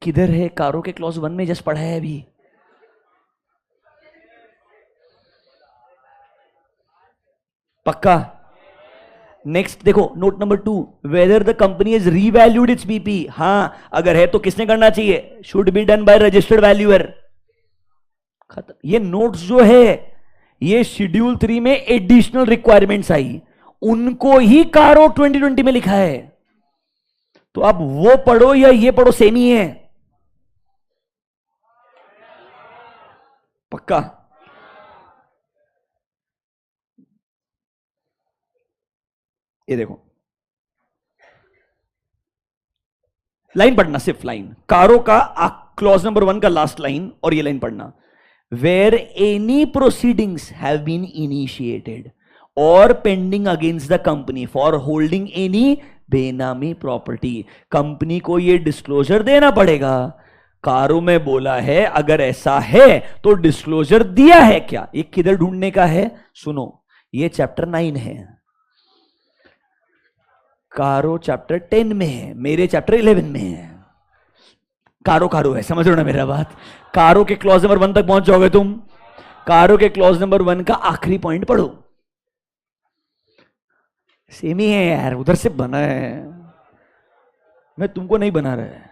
किधर है? कारो के क्लॉज 1 में जस्ट पढ़ा है अभी. पक्का? नेक्स्ट देखो, note number 2, whether the company is revalued it's BP. हां, अगर है तो किसने करना चाहिए? Should be done by registered valuer. खत्म. ये नोट्स जो है ये शेड्यूल 3 में एडिशनल रिक्वायरमेंट्स आई, उनको ही कारो 2020 में लिखा है. तो अब वो पढ़ो या ये पढ़ो, सेम ही है. पक्का? ये देखो, लाइन पढ़ना, सिर्फ लाइन, कारो का क्लॉज नंबर 1 का लास्ट लाइन और ये लाइन पढ़ना। Where any proceedings have been initiated or pending against the company for holding any benami property, company को ये डिस्क्लोजर देना पड़ेगा। कारो में बोला है अगर ऐसा है तो डिस्क्लोजर दिया है क्या? ये किधर ढूंढने का है? सुनो, ये चैप्टर 9 है, कारो चैप्टर 10 में है, मेरे चैप्टर 11 में है। कारो कारो है, समझ रहे हो ना मेरा बात? कारो के क्लॉज नंबर 1 तक पहुंच जाओगे तुम। कारो के क्लॉज नंबर 1 का आखिरी पॉइंट पढ़ो, सेम ही है यार, उधर से बना है, मैं तुमको नहीं बना रहा है।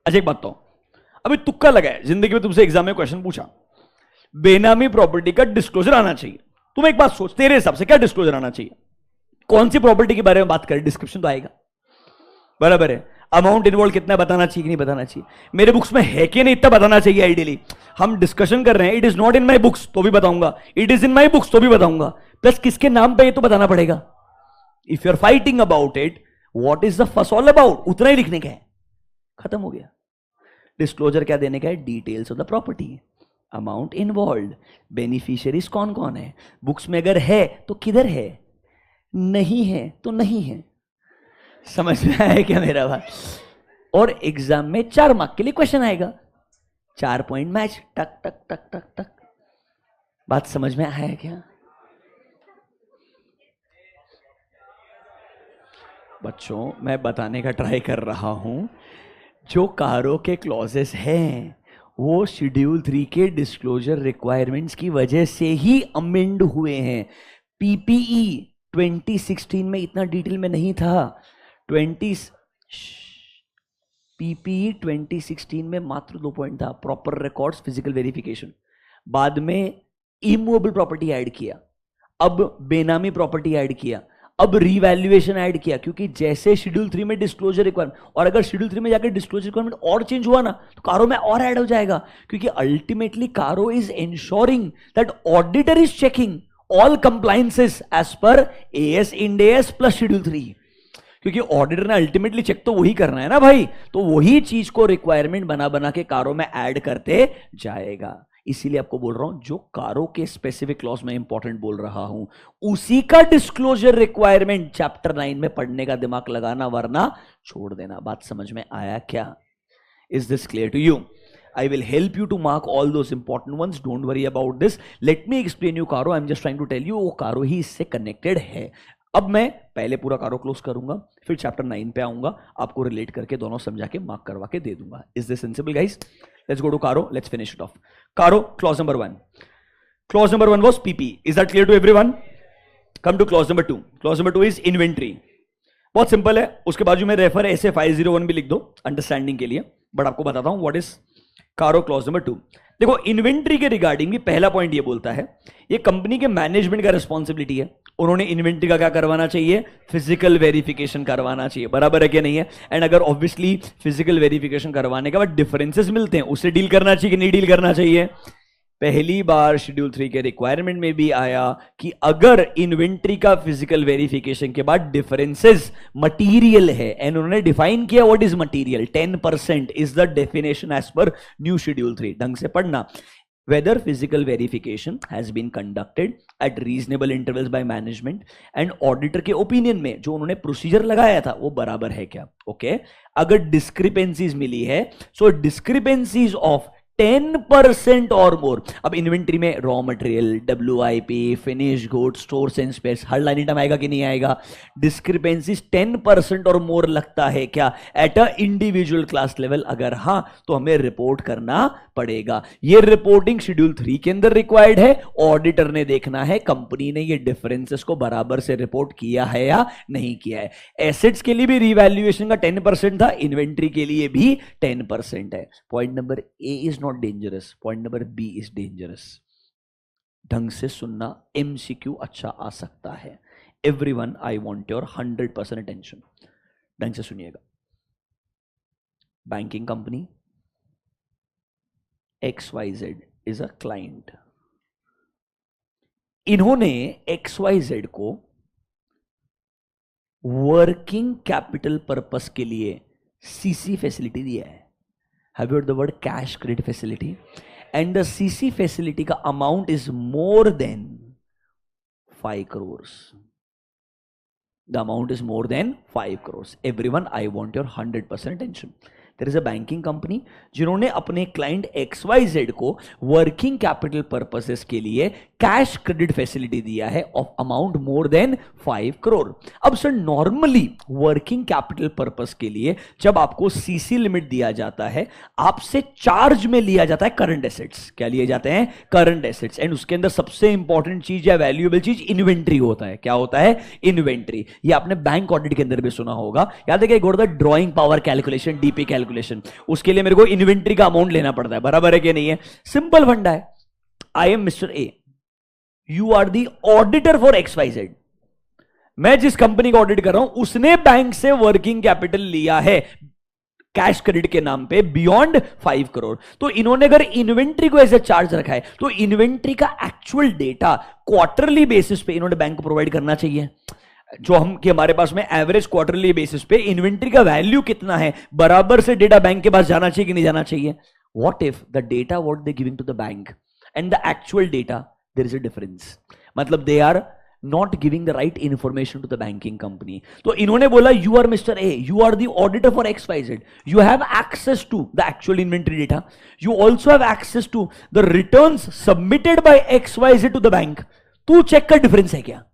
अच्छा एक बात तो, अभी तुक्का लगा है, जिंदगी में तुमसे एग्जाम में क्वेश्चन पूछा, बेनामी प्रॉपर्टी का डिस्क्लोजर आना चाहिए, तुम एक बात सोच, तेरे हिसाब से क्या डिस्क्लोजर आना चाहिए? कौन सी प्रॉपर्टी के बारे में बात करें, डिस्क्रिप्शन तो आएगा, बराबर है। अमाउंट इन्वॉल्व कितना बताना चाहिए कि नहीं बताना चाहिए, मेरे बुक्स में है कि नहीं इतना बताना चाहिए। आइडियली हम डिस्कशन कर रहे हैं, it is not in my books तो भी बताऊंगा, it is in my books तो भी बताऊंगा, प्लस किसके नाम पे ये तो बताना पड़ेगा। If you are fighting about it, what is the fuss all about, उतना ही लिखने का है, खत्म हो गया। डिस्क्लोजर क्या देने का है? Details of the property, amount involve, beneficiaries कौन कौन है, बुक्स में अगर है तो किधर है, नहीं है तो नहीं है। समझ में आया क्या मेरा बात? और एग्जाम में 4 मार्क के लिए क्वेश्चन आएगा, 4 पॉइंट मैच, टक टक टक टक टक। बात समझ में आया क्या बच्चों? मैं बताने का ट्राई कर रहा हूं, जो कारो के क्लॉजेस हैं वो शेड्यूल 3 के डिस्क्लोजर रिक्वायरमेंट्स की वजह से ही अमेंड हुए हैं। पीपीई 2016 में इतना डिटेल में नहीं था, पीपीई 2016 में मात्र 2 पॉइंट था, प्रॉपर रिकॉर्ड्स, फिजिकल वेरिफिकेशन। बाद में इमूवेबल प्रॉपर्टी ऐड किया, अब बेनामी प्रॉपर्टी ऐड किया, अब रीवैल्यूएशन ऐड किया, क्योंकि जैसे शेड्यूल 3 में डिस्क्लोजर रिक्वायरमेंट, और अगर शेड्यूल 3 में जाकर डिस्क्लोजर रिक्वायरमेंट और चेंज हुआ ना तो कारो में और ऐड हो जाएगा, क्योंकि ultimately CARO is ensuring that auditor is checking all compliances as per AS Ind AS plus schedule 3, क्योंकि ऑडिटर ने अल्टीमेटली चेक तो वही करना है ना भाई, तो वही चीज को रिक्वायरमेंट बना बना के कारो में ऐड करते जाएगा। इसीलिए आपको बोल रहा हूं, जो कारो के स्पेसिफिक क्लॉज में इंपॉर्टेंट बोल रहा हूं उसी का डिस्क्लोजर रिक्वायरमेंट चैप्टर 9 में पढ़ने का दिमाग लगाना, वरना छोड़ देना। बात समझ में आया क्या? Is this clear to you? I will help you to mark all those important ones. Don't worry about this. Let me explain you कारो. I'm just trying to tell you वो कारो ही इससे कनेक्टेड है। अब मैं पहले पूरा कारो क्लोज करूंगा, फिर चैप्टर 9 पे आऊंगा, आपको रिलेट करके दोनों समझा के मार्क करवा के दे दूंगा। Is this sensible guys? Let's go to CARO, let's finish it off. CARO clause number 1, clause number 1 was PP. Is that clear to everyone? Come to clause number 2। Clause number 2 is inventory. बहुत simple है, उसके बाजू में refer ऐसे 501 भी लिख दो understanding के लिए, बट आपको बताता हूं व्हाट इज कारो क्लॉज नंबर 2। देखो, इन्वेंट्री के रिगार्डिंग भी पहला पॉइंट ये बोलता है, ये कंपनी के मैनेजमेंट का रिस्पॉन्सिबिलिटी है, उन्होंने इन्वेंट्री का क्या करवाना चाहिए? फिजिकल वेरिफिकेशन करवाना चाहिए, बराबर है कि नहीं है? एंड अगर ऑब्वियसली फिजिकल वेरिफिकेशन करवाने के बाद डिफरेंसेस मिलते हैं, उससे डील करना चाहिए कि नहीं डील करना चाहिए? पहली बार शेड्यूल 3 के रिक्वायरमेंट में भी आया कि अगर इन्वेंट्री का फिजिकल वेरिफिकेशन के बाद डिफरेंसेस मटीरियल है, एंड उन्होंने डिफाइन किया what is material, 10% is the definition as per new schedule 3। ढंग से पढ़ना। whether physical verification has been conducted at reasonable intervals by management and auditor के ओपिनियन में जो उन्होंने प्रोसीजर लगाया था वो बराबर है क्या? ओके, अगर डिस्क्रिपेंसीज मिली है, सो डिस्क्रिपेंसीज ऑफ 10% और मोर। अब इन्वेंट्री में raw material, WIP, finish goods, stores and spheres, her line item आएगा कि नहीं आएगा? डिस्क्रिपेंसीज 10% और मोर लगता है क्या at a individual class level? अगर हां तो हमें रिपोर्ट करना पड़ेगा। ये रिपोर्टिंग शेड्यूल 3 के अंदर रिक्वायर्ड है, ऑडिटर ने देखना है कंपनी ने ये डिफरेंसेस को बराबर से रिपोर्ट किया है या नहीं किया है। एसेट्स के लिए भी रिवैल्यूएशन का 10% था, इन्वेंट्री के लिए भी 10% है। Point number A is not dangerous, point number B is dangerous. ढंग से सुनना, MCQ अच्छा आ सकता है। Everyone I want your 100% attention. ढंग से सुनिएगा। Banking company XYZ is a client. इन्होंने XYZ को वर्किंग कैपिटल पर्पस के लिए CC फैसिलिटी दिया है। Have you heard the word cash credit facility? And the CC facility का amount is more than 5 crores। The amount is more than 5 crores. Everyone, I want your 100% attention. There is a banking company जिन्होंने अपने client XYZ को working capital purposes के लिए cash credit facility दिया है of amount more than 5 crore. अब sir normally working capital purpose के लिए जब आपको CC लिमिट दिया जाता है, आपसे चार्ज में लिया जाता है करंट एसेट्स। क्या लिए जाते हैं? Current assets. एंड उसके अंदर सबसे इंपॉर्टेंट चीज या वैल्यूएबल चीज इन्वेंट्री होता है। क्या होता है? इन्वेंट्री। ये आपने बैंक ऑडिट के अंदर भी सुना होगा। याद है कि drawing power calculation, DP calculation, उसके लिए मेरे को इन्वेंट्री का अमाउंट लेना पड़ता है। बराबर है कि नहीं है? सिंपल फंडा है। I am mister A, you are the auditor for XYZ। मैं जिस कंपनी का ऑडिट कर रहा हूं उसने बैंक से वर्किंग कैपिटल लिया है कैश क्रेडिट के नाम पे बियॉन्ड 5 करोड़। तो इन्होंने अगर इन्वेंट्री को एज ए चार्ज रखा है तो इन्वेंट्री का एक्चुअल डेटा क्वार्टरली बेसिस पे इन्होंने बैंक को प्रोवाइड करना चाहिए। जो हम कि हमारे पास में एवरेज क्वार्टरली बेसिस पे इन्वेंट्री का वैल्यू कितना है, बराबर से डेटा बैंक के पास जाना चाहिए कि नहीं जाना चाहिए? What if the data what they giving to the bank and the actual data there is a difference, मतलब they are not giving the right information to the banking company. तो इन्होंने बोला you are mister A, you are the auditor for XYZ, you have access to the actual inventory data, you also have access to the returns submitted by XYZ to the bank. तू check कर difference है क्या?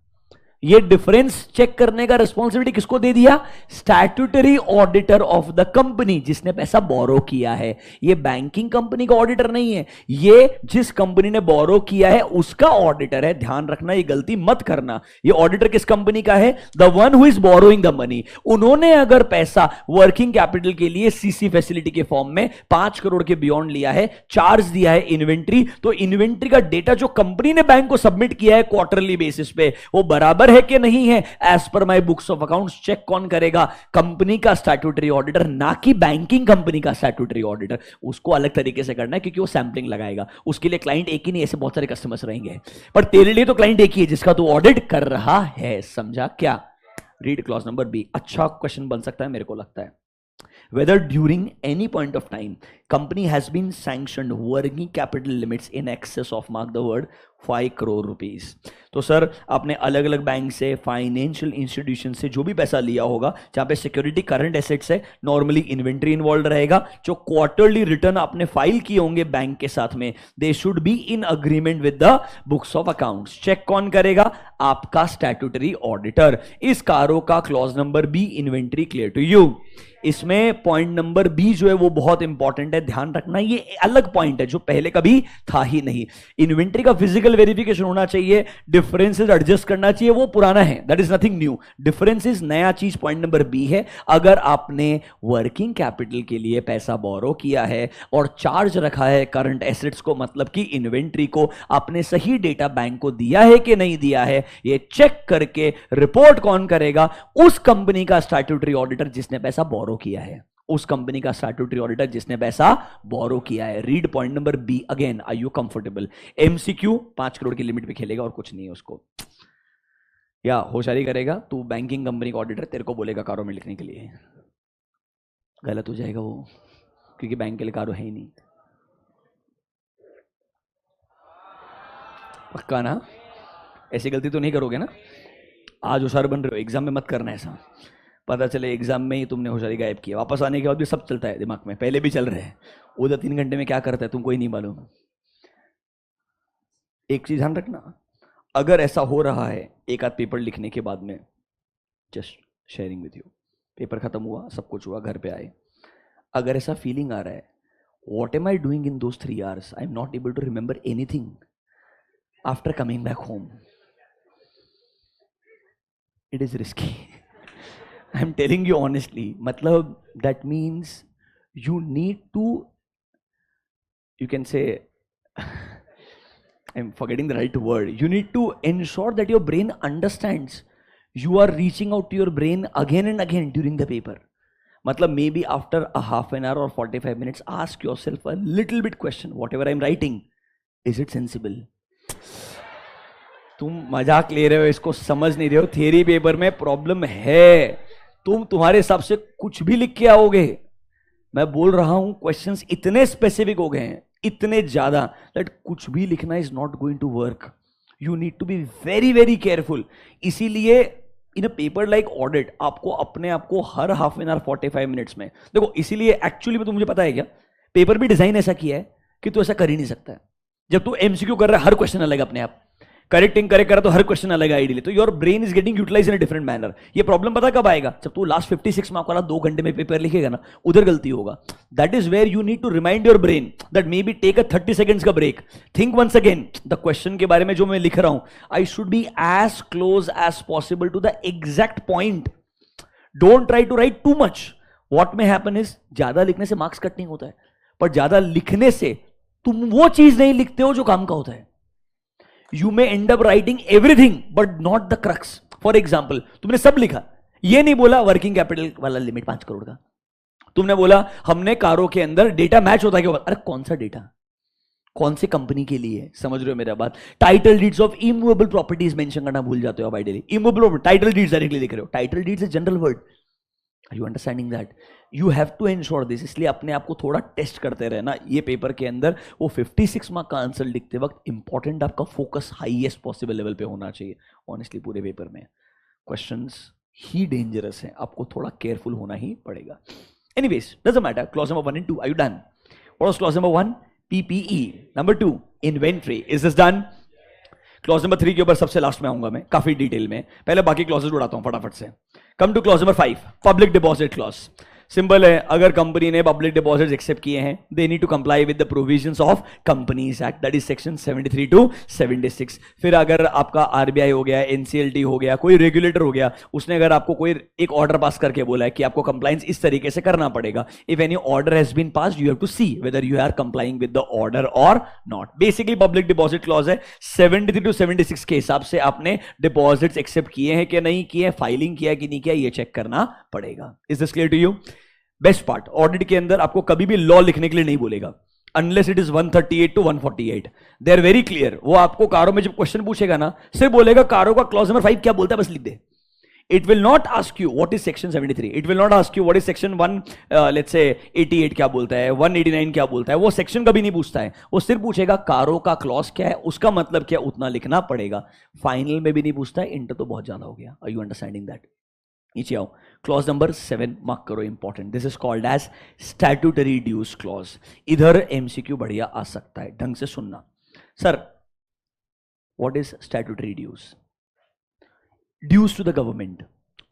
ये difference check करने का responsibility किसको दे दिया? Statutory auditor of the company, जिसने पैसा बोरो किया है। ये बैंकिंग कंपनी का ऑडिटर नहीं है, ये जिस कंपनी ने बोरो किया है उसका ऑडिटर है। ध्यान रखना, ये गलती मत करना। ये ऑडिटर किस कंपनी का है? The one who is borrowing the money. उन्होंने अगर पैसा वर्किंग कैपिटल के लिए CC फैसिलिटी के फॉर्म में 5 करोड़ के बियॉन्ड लिया है, चार्ज दिया है इन्वेंट्री, तो इन्वेंट्री का डेटा जो कंपनी ने बैंक को सबमिट किया है क्वार्टरली बेसिस पे, वो बराबर है कि नहीं है as per my books of accounts? Check कौन करेगा? कंपनी का स्टैट्यूटरी ऑडिटर, ना कि बैंकिंग कंपनी का स्टैट्यूटरी ऑडिटर। उसको अलग तरीके से करना है क्योंकि वो सैंपलिंग लगाएगा। उसके लिए क्लाइंट एक ही नहीं, ऐसे बहुत सारे कस्टमर्स रहेंगे, पर तेरे लिए तो क्लाइंट एक ही है जिसका तू ऑडिट कर रहा है। समझा क्या? Read clause number B। अच्छा क्वेश्चन बन सकता है मेरे को लगता है। Whether during any point of time company has been sanctioned working capital limits in excess of, mark the word, 5 crore rupees। तो सर आपने अलग अलग बैंक से, फाइनेंशियल इंस्टीट्यूशन से जो भी पैसा लिया होगा, जहां पे सिक्योरिटी करंट एसेट्स है, नॉर्मली इन्वेंट्री इन्वॉल्व रहेगा। जो क्वार्टरली रिटर्न आपने फाइल किए होंगे बैंक के साथ में, they should be in agreement with the books of accounts. Check कौन करेगा? आपका स्टैट्यूटरी ऑडिटर। इस कारो का clause number B, inventory clear to you. इसमें पॉइंट नंबर B जो है वो बहुत इंपॉर्टेंट है, ध्यान रखना। ये अलग पॉइंट है जो पहले कभी था ही नहीं। इन्वेंट्री का फिजिकल वेरिफिकेशन होना चाहिए, डिफरेंसेस एडजस्ट करना चाहिए, वो पुराना है, that is nothing new. Differences नया चीज पॉइंट नंबर B है। अगर आपने वर्किंग कैपिटल के लिए पैसा बोरो किया है और चार्ज रखा है करंट एसेट्स को, मतलब कि इन्वेंट्री को, आपने सही डेटा बैंक को दिया है कि नहीं दिया है, ये चेक करके रिपोर्ट कौन करेगा? उस कंपनी का स्टैट्यूटरी ऑडिटर जिसने पैसा बोरो किया है, उस कंपनी का स्टैट्यूटरी ऑडिटर जिसने पैसा बोरो किया है। Read point number B again. Are you comfortable? MCQ 5 crore की लिमिट पे खेलेगा और कुछ नहीं है उसको, या होशियारी करेगा तू। बैंकिंग कंपनी का ऑडिटर तेरे को बोलेगा कारो में लिखने के लिए, गलत हो जाएगा वो, क्योंकि बैंक के लिए कारो है ही नहीं। पक्का ना? ऐसी गलती तो नहीं करोगे ना? आज होशियार बन रहे हो, एग्जाम में मत करना ऐसा। पता चले एग्जाम में ही तुमने होशियारी गायब की, वापस आने के बाद भी सब चलता है दिमाग में, पहले भी चल रहे हैं। उधर 3 घंटे में क्या करता है तुमको ही नहीं मालूम। एक चीज ध्यान रखना, अगर ऐसा हो रहा है एक आध पेपर लिखने के बाद में, just sharing with you, paper खत्म हुआ, सब कुछ हुआ, घर पे आए, अगर ऐसा फीलिंग आ रहा है, what am I doing in those 3 hours, I am not able to remember anything after coming back home, it is risky. I am telling you honestly, मतलब that means you need to, you can say, I'm forgetting the right word, you need to ensure that your brain understands you are reaching out to your brain again and again during the paper. मतलब maybe after a half an hour और 45 minutes ask yourself a little bit question, whatever I am writing, is it sensible? तुम मजाक ले रहे हो, इसको समझ नहीं रहे हो. थियरी पेपर में प्रॉब्लम है. तुम तुम्हारे हिसाब से कुछ भी लिख के आओगे. मैं बोल रहा हूं क्वेश्चंस इतने स्पेसिफिक हो गए हैं, इतने ज्यादा, दैट कुछ भी लिखना is not going to work. You need to be very very careful. इसीलिए in a paper like audit आपको अपने आप को हर हाफ एन आवर 45 मिनट्स में देखो. इसीलिए एक्चुअली में, तो मुझे पता है क्या, पेपर भी डिजाइन ऐसा किया है कि तू ऐसा कर ही नहीं सकता है. जब तू एमसीक्यू कर रहा है, हर क्वेश्चन अलग अपने आप, करेक्टिंग करेक्ट कर रहा तो हर क्वेश्चन अलग आइडियली, तो your brain is getting utilise in a different manner. ये प्रॉब्लम पता कब आएगा? जब तू लास्ट 56 मार्क वाला 2 घंटे में पेपर लिखेगा ना, उधर गलती होगा. That is where you need to remind your brain that maybe take a 30 seconds का break, think once again the question के बारे में जो मैं लिख रहा हूं. I should be as close as possible to the exact point. Don't try to write too much. What may happen is, ज्यादा लिखने से मार्क्स कट नहीं होता है, पर ज्यादा लिखने से तुम वो चीज नहीं लिखते हो जो काम का होता है. You may end up writing everything but not the crux. For example, तुमने सब लिखा, ये नहीं बोला वर्किंग कैपिटल वाला लिमिट 5 करोड़ का. तुमने बोला हमने कारों के अंदर डेटा मैच होता है क्या? अरे कौन सा डेटा, कौन सी कंपनी के लिए? समझ रहे हो मेरा बात? Title deeds of immovable properties mention करना भूल जाते हो आप ideally. Immovable title deeds directly लिख रहे हो. Title deeds is general word. Are you understanding that? You have to ensure this. इसलिए अपने आप को थोड़ा टेस्ट करते रहना. ये पेपर के अंदर वो 56 मार्क का आंसर लिखते वक्त इंपॉर्टेंट आपका फोकस हाईएस्ट पॉसिबल लेवल पे होना चाहिए. ऑनेस्टली पूरे पेपर में क्वेश्चंस ही डेंजरस है, आपको थोड़ा केयरफुल होना ही पड़ेगा. Anyways, doesn't matter. Clause number 1 and 2, are you done? What was clause number 1? PPE. Number 2, inventory. Is this done? Clause number 3 के ऊपर सबसे लास्ट में आऊंगा मैं काफी डिटेल में. पहले बाकी क्लॉजेस उड़ाता हूं फटाफट से. Come to clause number 5, public deposit clause. Simple है, अगर कंपनी ने पब्लिक डिपॉजिट्स एक्सेप्ट किए हैं, they need to comply with the provisions of companies act, that is section 73 to 76. फिर अगर आपका आरबीआई हो गया, एनसीएलटी हो गया, कोई रेगुलेटर हो गया, उसने अगर आपको कोई एक ऑर्डर पास करके बोला है कि आपको कंप्लायंस इस तरीके से करना पड़ेगा, if any order has been passed, you have to see whether you are complying with the order और not. Basically public deposit clause है. 73 to 76 के हिसाब से आपने डिपॉजिट्स एक्सेप्ट किए हैं कि नहीं किए, फाइलिंग किया कि नहीं किया, ये चेक करना पड़ेगा. Is this clear to you? Best part, audit के अंदर आपको कभी भी लॉ लिखने के लिए नहीं बोलेगा, unless it is 138 to 148. They are very clear. वो आपको कारों में जब क्वेश्चन पूछेगा ना, सिर्फ बोलेगा कारों का क्लॉज नंबर 5 क्या बोलता है, बस लिख दे. It will not ask you what is section 73. It will not ask you what is section 1, let's say 88 क्या बोलता है, 189 क्या बोलता है. वो सेक्शन कभी नहीं पूछता है. वो सिर्फ पूछेगा कारों का क्लॉज क्या है, उसका मतलब क्या, उतना लिखना पड़ेगा. फाइनल में भी नहीं पूछता है. इंटर तो बहुत ज्यादा हो गया. Are you understanding that? नीचे आओ. क्लॉज नंबर 7 मार्क करो, important. This is called as statutory dues clause. इधर एमसीक्यू बढ़िया आ सकता है, ढंग से सुनना. Sir, what is statutory dues? Dues to the government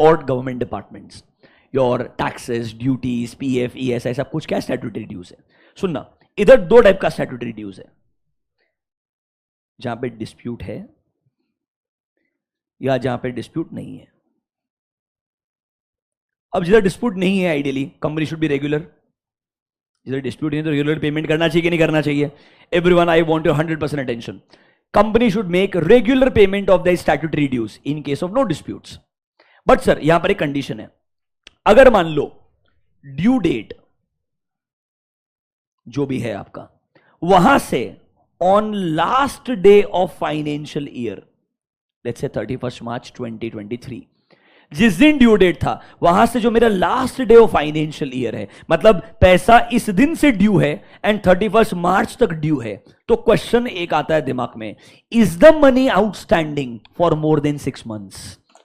or government departments, your taxes, duties, PF, ESI, सब कुछ क्या स्टैट्यूटरी ड्यूज है. सुनना, इधर 2 टाइप का स्टैट्यूटरी ड्यूज है, जहां पे डिस्प्यूट है या जहां पे डिस्प्यूट नहीं है. अब जिधर डिस्प्यूट नहीं है, ideally company should be regular. जिधर डिस्प्यूट नहीं है तो रेगुलर पेमेंट करना चाहिए कि नहीं करना चाहिए? Everyone, I want your 100% attention. Company should make regular payment of their statutory dues in case of no disputes. But sir, यहां पर एक कंडीशन है. अगर मान लो ड्यू डेट जो भी है आपका, वहां से on last day of financial year, let's say 31 मार्च 2023, जिस दिन ड्यू डेट था, वहां से जो मेरा last day of financial year है, मतलब पैसा इस दिन से ड्यू है एंड 31 मार्च तक ड्यू है, तो क्वेश्चन एक आता है दिमाग में, is the money outstanding for more than 6 months?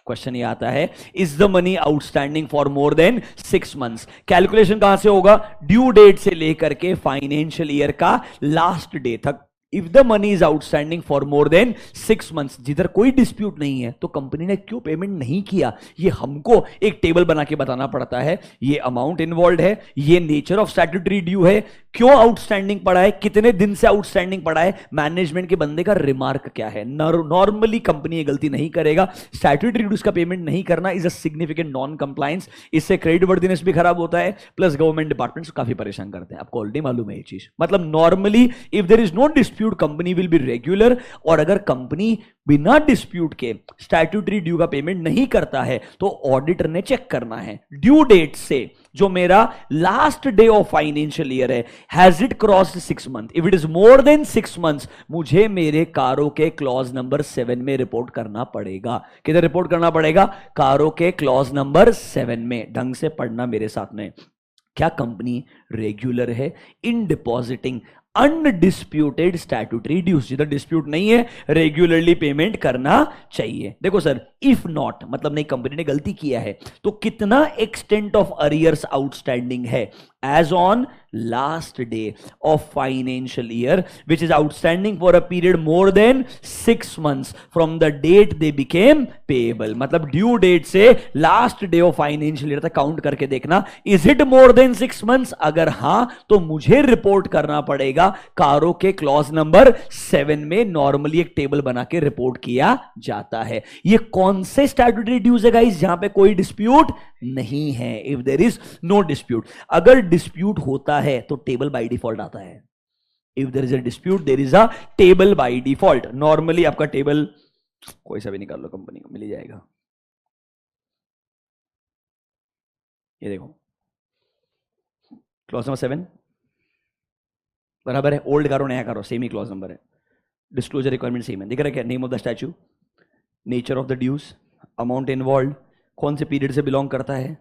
Question ये आता है, is the money outstanding for more than 6 months? Calculation कहां से होगा? ड्यू डेट से लेकर के फाइनेंशियल ईयर का लास्ट डे तक. If the money is outstanding for more than 6 months, जिधर कोई डिस्प्यूट नहीं है, तो कंपनी ने क्यों पेमेंट नहीं किया, ये हमको एक टेबल बना के बताना पड़ता है. ये अमाउंट इन्वॉल्व है, ये नेचर ऑफ स्टैट्यूटरी ड्यू है, क्यों आउटस्टैंडिंग पड़ा है, कितने दिन से आउटस्टैंडिंग पड़ा है, मैनेजमेंट के बंदे का रिमार्क क्या है. नॉर्मली कंपनी ये गलती नहीं करेगा. स्टैट्यूटरी ड्यूज का पेमेंट नहीं करना is a significant non compliance. इससे क्रेडिट वर्दीनेस भी खराब होता है, प्लस गवर्नमेंट डिपार्टमेंट्स काफी परेशान करते हैं. आपको ऑलरेडी मालूम है ये चीज. मतलब normally if there is no dispute, company will be regular. और अगर कंपनी बिना डिस्प्यूट के स्टैट्यूटरी ड्यू का पेमेंट नहीं करता है तो ऑडिटर ने चेक करना है ड्यू डेट से जो मेरा last day of financial year है, has it crossed 6 month? If it is more than 6 months मुझे मेरे कारों के क्लॉज नंबर 7 में रिपोर्ट करना पड़ेगा। किधर रिपोर्ट करना पड़ेगा? कारों के क्लॉज नंबर 7 में। ढंग से पढ़ना मेरे साथ में। क्या कंपनी रेगुलर है इन डिपॉजिटिंग अनडिस्प्यूटेड स्टैट्यूटरी ड्यूज? जिधर डिस्प्यूट नहीं है रेगुलरली पेमेंट करना चाहिए। देखो सर, इफ नॉट मतलब नहीं, कंपनी ने गलती किया है तो कितना एक्सटेंट ऑफ अरियर्स आउटस्टैंडिंग है as on last day of financial year which is outstanding for a period more than 6 months from the date they became payable. मतलब ड्यू डेट से last day of financial year तक count करके देखना, is it more than 6 months? अगर हां तो मुझे report करना पड़ेगा कारों के क्लॉज नंबर 7 में। नॉर्मली एक टेबल बना के रिपोर्ट किया जाता है। ये कौन से स्टैट्यूटरी ड्यूज है गाइस जहां पे कोई डिस्प्यूट नहीं है? If there is no dispute. अगर डिस्प्यूट होता है तो टेबल बाय डिफॉल्ट आता है। If there is a dispute there is a table by default. Normally आपका टेबल कोई सा भी निकाल लो, कंपनी को मिल ही जाएगा। ये देखो, क्लॉज नंबर 7 बराबर है। ओल्ड कारो नया कारो सेम ही क्लॉज नंबर है। डिस्क्लोजर रिक्वायरमेंट सेम है। दिख रहा है क्या? Name of the statute, nature of the dues, amount involve, कौन से पीरियड से बिलोंग करता है,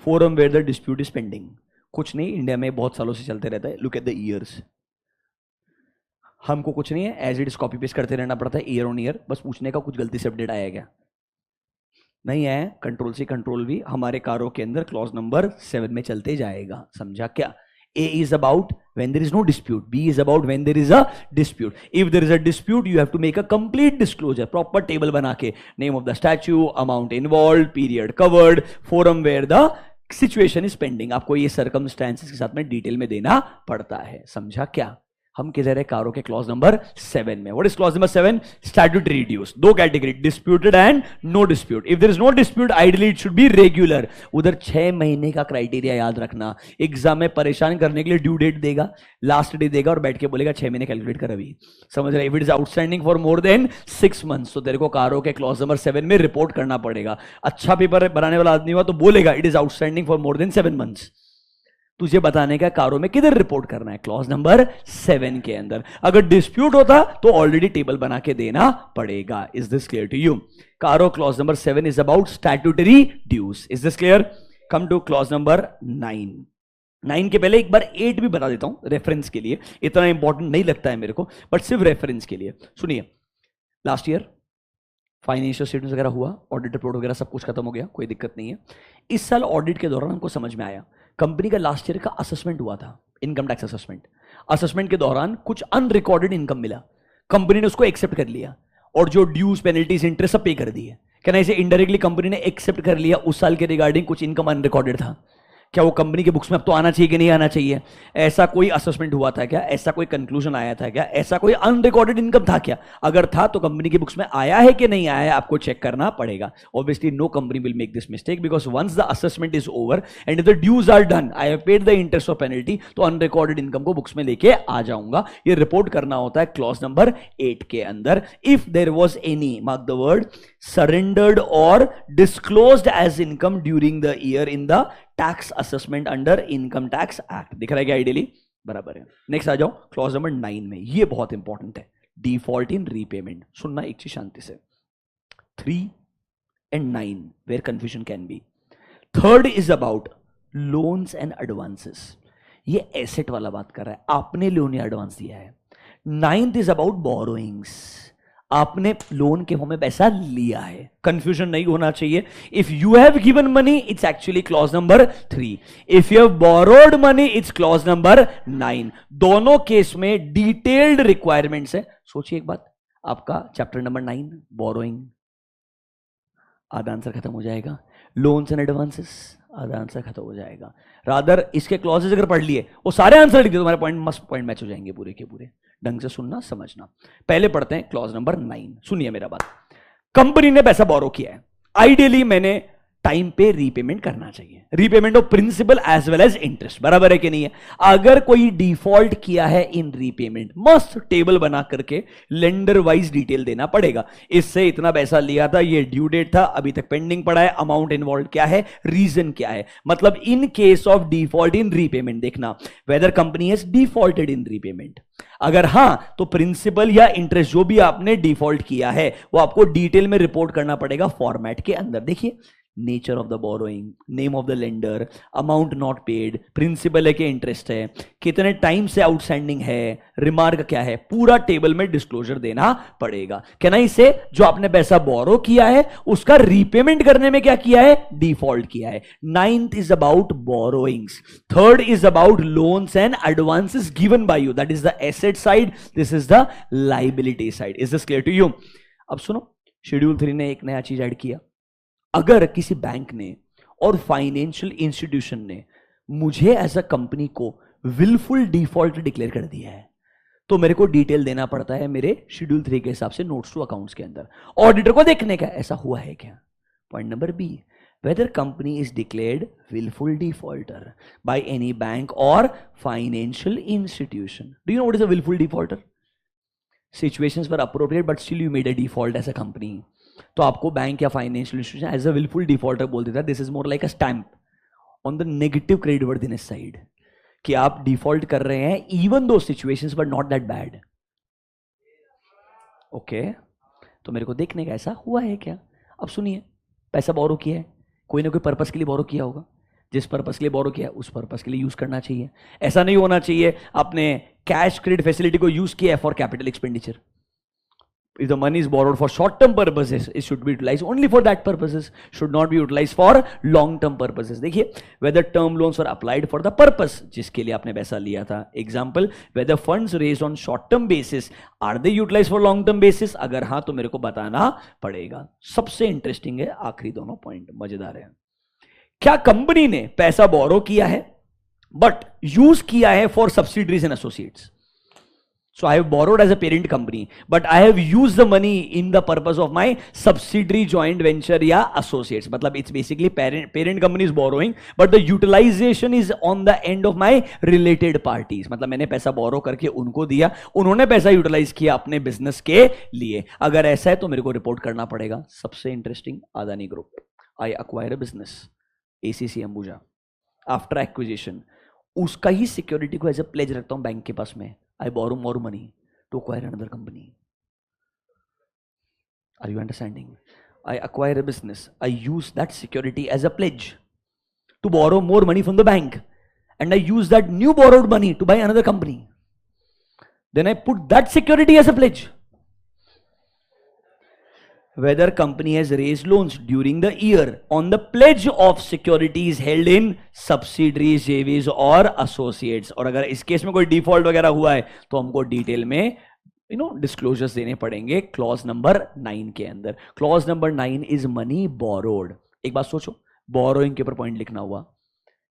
forum where the dispute is pending. कुछ नहीं, इंडिया में बहुत सालों से चलते रहता है। Look at the years. हमको कुछ नहीं है, as it is copy paste करते रहना पड़ता है ईयर ऑन ईयर। बस पूछने का कुछ गलती से अपडेट आया क्या? नहीं आया, कंट्रोल सी कंट्रोल भी हमारे कारों के अंदर क्लॉज नंबर 7 में चलते जाएगा। समझा क्या? A is about when there is no dispute. B is about when there is a dispute. If there is a dispute, you have to make a complete disclosure. Proper table बना के name of the statue, amount involved, period covered, forum where the situation is pending. आपको ये circumstances के साथ में detail में देना पड़ता है। समझा क्या? हम किधर है? कारों के क्लॉज नंबर 7 में। What is clause number 7? Statutory dues. दो category, disputed and no dispute. If there is no dispute ideally it should be regular. उधर 6 महीने का क्राइटेरिया याद रखना। एग्जाम में परेशान करने के लिए ड्यू डेट देगा, लास्ट डे देगा और बैठ के बोलेगा 6 महीने कैलकुलेट कर अभी। समझ रहे? If it is outstanding for more than 6 months तो तेरे को कारों के क्लॉज नंबर 7 में रिपोर्ट करना पड़ेगा। अच्छा पेपर बनाने वाला आदमी हुआ तो बोलेगा it is outstanding for more then 7 months. तुझे बताने का कारों में किधर रिपोर्ट करना है? क्लॉज नंबर 7 के अंदर। अगर डिस्प्यूट होता तो ऑलरेडी टेबल बना के देना पड़ेगा। Is this clear to you? कारो clause number 7 is about statutory dues. Is this clear? Come to clause number 9। 9 के पहले एक बार 8 भी बता देता हूं रेफरेंस के लिए। इतना इंपॉर्टेंट नहीं लगता है मेरे को, बट सिर्फ रेफरेंस के लिए सुनिए। लास्ट ईयर फाइनेंशियल स्टेटमेंट वगैरह हुआ, ऑडिट रिपोर्ट वगैरह सब कुछ खत्म हो गया, कोई दिक्कत नहीं है। इस साल ऑडिट के दौरान हमको समझ में आया कंपनी का लास्ट ईयर का असेसमेंट हुआ था, इनकम टैक्स असेसमेंट। असेसमेंट के दौरान कुछ अनरिकॉर्डेड इनकम मिला, कंपनी ने उसको एक्सेप्ट कर लिया और जो ड्यूज पेनल्टीज इंटरेस्ट सब पे कर दिए। क्या ना इसे इनडायरेक्टली कंपनी ने एक्सेप्ट कर लिया? उस साल के रिगार्डिंग कुछ इनकम अनरिकॉर्डेड था, क्या वो कंपनी के बुक्स में अब तो आना चाहिए कि नहीं आना चाहिए? ऐसा कोई असेसमेंट हुआ था क्या? ऐसा कोई कंक्लूजन आया था क्या? ऐसा कोई अनरिकॉर्डेड इनकम था क्या? अगर था तो कंपनी की बुक्स में आया है कि नहीं आया है आपको चेक करना पड़ेगा। Obviously no company will make this mistake because once the assessment is over and the dues are done, I have paid the interest of penalty, तो अनरिकॉर्डेड इनकम को बुक्स में लेके आ जाऊंगा। ये रिपोर्ट करना होता है क्लॉज नंबर 8 के अंदर। If there was any, mark the word, surrendered और disclosed as income during the year in the tax assessment under income tax act. दिख रहा है क्या? आइडियली बराबर है। नेक्स्ट आ जाओ क्लॉज नंबर 9 में। ये बहुत इंपॉर्टेंट है, डिफॉल्ट इन रीपेमेंट। सुनना एक चीज शांति से। 3 and 9 where confusion can be. Third is about loans and advances. ये एसेट वाला बात कर रहा है, आपने लोन या एडवांस दिया है। 9th is about borrowings, आपने लोन के फॉर्म में पैसा लिया है। कंफ्यूजन नहीं होना चाहिए। If you have given money it's actually clause number 3, if you have borrowed money it's clause number 9। दोनों केस में डिटेल्ड रिक्वायरमेंट्स है। सोचिए एक बात, आपका चैप्टर नंबर 9 बोरोइंग, आधा आंसर खत्म हो जाएगा। लोन्स एंड एडवांसेस, आधा आंसर खत्म हो जाएगा। रादर इसके क्लॉजेस अगर पढ़ लिए वो सारे आंसर लिख दिए, तुम्हारे पॉइंट मस्त पॉइंट मैच हो जाएंगे पूरे के पूरे। ढंग से सुनना समझना। पहले पढ़ते हैं क्लॉज नंबर 9। सुनिए मेरा बात। कंपनी ने पैसा बोरो किया है, आइडियली मैंने टाइम पे रीपेमेंट करना चाहिए, repayment of principal as well as interest. बराबर है कि नहीं है? अगर कोई डिफॉल्ट किया है इन रीपेमेंट, मस्त टेबल बना करके लेंडर वाइज डिटेल देना पड़ेगा। इससे इतना पैसा लिया था, ये ड्यू डेट था, अभी तक पेंडिंग पड़ा है, अमाउंट इन्वॉल्व क्या है, रीजन क्या है। मतलब in case of default in repayment देखना whether company has defaulted in repayment. अगर हां तो प्रिंसिपल या इंटरेस्ट जो भी आपने डिफॉल्ट किया है वो आपको डिटेल में रिपोर्ट करना पड़ेगा फॉर्मेट के अंदर। देखिए, nature of the borrowing, name of the lender, amount not paid, principal है कि इंटरेस्ट है, कितने टाइम से आउटस्टैंडिंग है, रिमार्क क्या है, पूरा टेबल में डिस्क्लोजर देना पड़ेगा। कहना इसे जो आपने पैसा बोरो किया है उसका रीपेमेंट करने में क्या किया है, डिफॉल्ट किया है। 9th is about borrowings, 3rd is about loans and advances given by you, that is the asset side, this is the liability side. Is this clear to you? अब सुनो, शेड्यूल 3 ने एक नया चीज ऐड किया। अगर किसी बैंक ने और फाइनेंशियल इंस्टीट्यूशन ने मुझे एज अ कंपनी को विलफुल डिफॉल्ट डिक्लेयर कर दिया है तो मेरे को डिटेल देना पड़ता है मेरे शेड्यूल 3 के हिसाब से नोट्स टू अकाउंट्स के अंदर, ऑडिटर को देखने का ऐसा हुआ है क्या। Point number B, whether company is declared willful defaulter by any bank or financial institution. Do you know what is a willful defaulter? Situations were appropriate but still you made a default as a company. तो आपको bank या financial institution as a wilful defaulter बोल देता है। This is more like a stamp on the negative credit worthiness side कि आप default कर रहे हैं even though situations but not that bad. Okay, तो मेरे को देखने का ऐसा हुआ है क्या। अब सुनिए, पैसा बोरो किया है, कोई ना कोई पर्पस के लिए बोरो किया होगा, जिस पर्पस के लिए बोरो किया उस पर्पस के लिए यूज करना चाहिए। ऐसा नहीं होना चाहिए आपने कैश क्रेडिट फैसिलिटी को यूज किया है for capital expenditure. If the money is borrowed for short-term purposes, it should be utilized only for that purposes, should not be utilized for long-term purposes. देखिए, whether term loans were applied for the purpose जिसके लिए आपने पैसा लिया था, example, whether funds raised on short-term basis, are they utilized for long-term basis? अगर हाँ तो मेरे को बताना पड़ेगा। सबसे इंटरेस्टिंग है आखिरी दोनों पॉइंट, मजेदार है। क्या कंपनी ने पैसा बोरो किया है बट यूज किया है for subsidiaries and associates? So I have borrowed as a parent company, but I have used the money in the purpose of my subsidiary joint venture या associates. मतलब it's basically parent company is borrowing, but the utilization is on the end of my related parties. मतलब मैंने पैसा borrow करके उनको दिया, उन्होंने पैसा utilize किया अपने business के लिए। अगर ऐसा है तो मेरे को report करना पड़ेगा। सबसे interesting, Adani group, I acquire a business, ACC Ambuja, after acquisition, उसका ही सिक्योरिटी को एज ए प्लेज रखता हूं बैंक के पास में। I borrow more money to acquire another company. Are you understanding? I acquire a business. I use that security as a pledge to borrow more money from the bank. And I use that new borrowed money to buy another company. Then I put that security as a pledge. Whether company has raised loans during the year on the pledge of securities held in subsidiaries, JVs और associates। और अगर इस case में कोई default वगैरह हुआ है तो हमको डिटेल में डिस्क्लोजर्स देने पड़ेंगे क्लॉज नंबर 9 के अंदर। Clause number 9 is money borrowed. एक बात सोचो, बोरोइंग के ऊपर पॉइंट लिखना हुआ,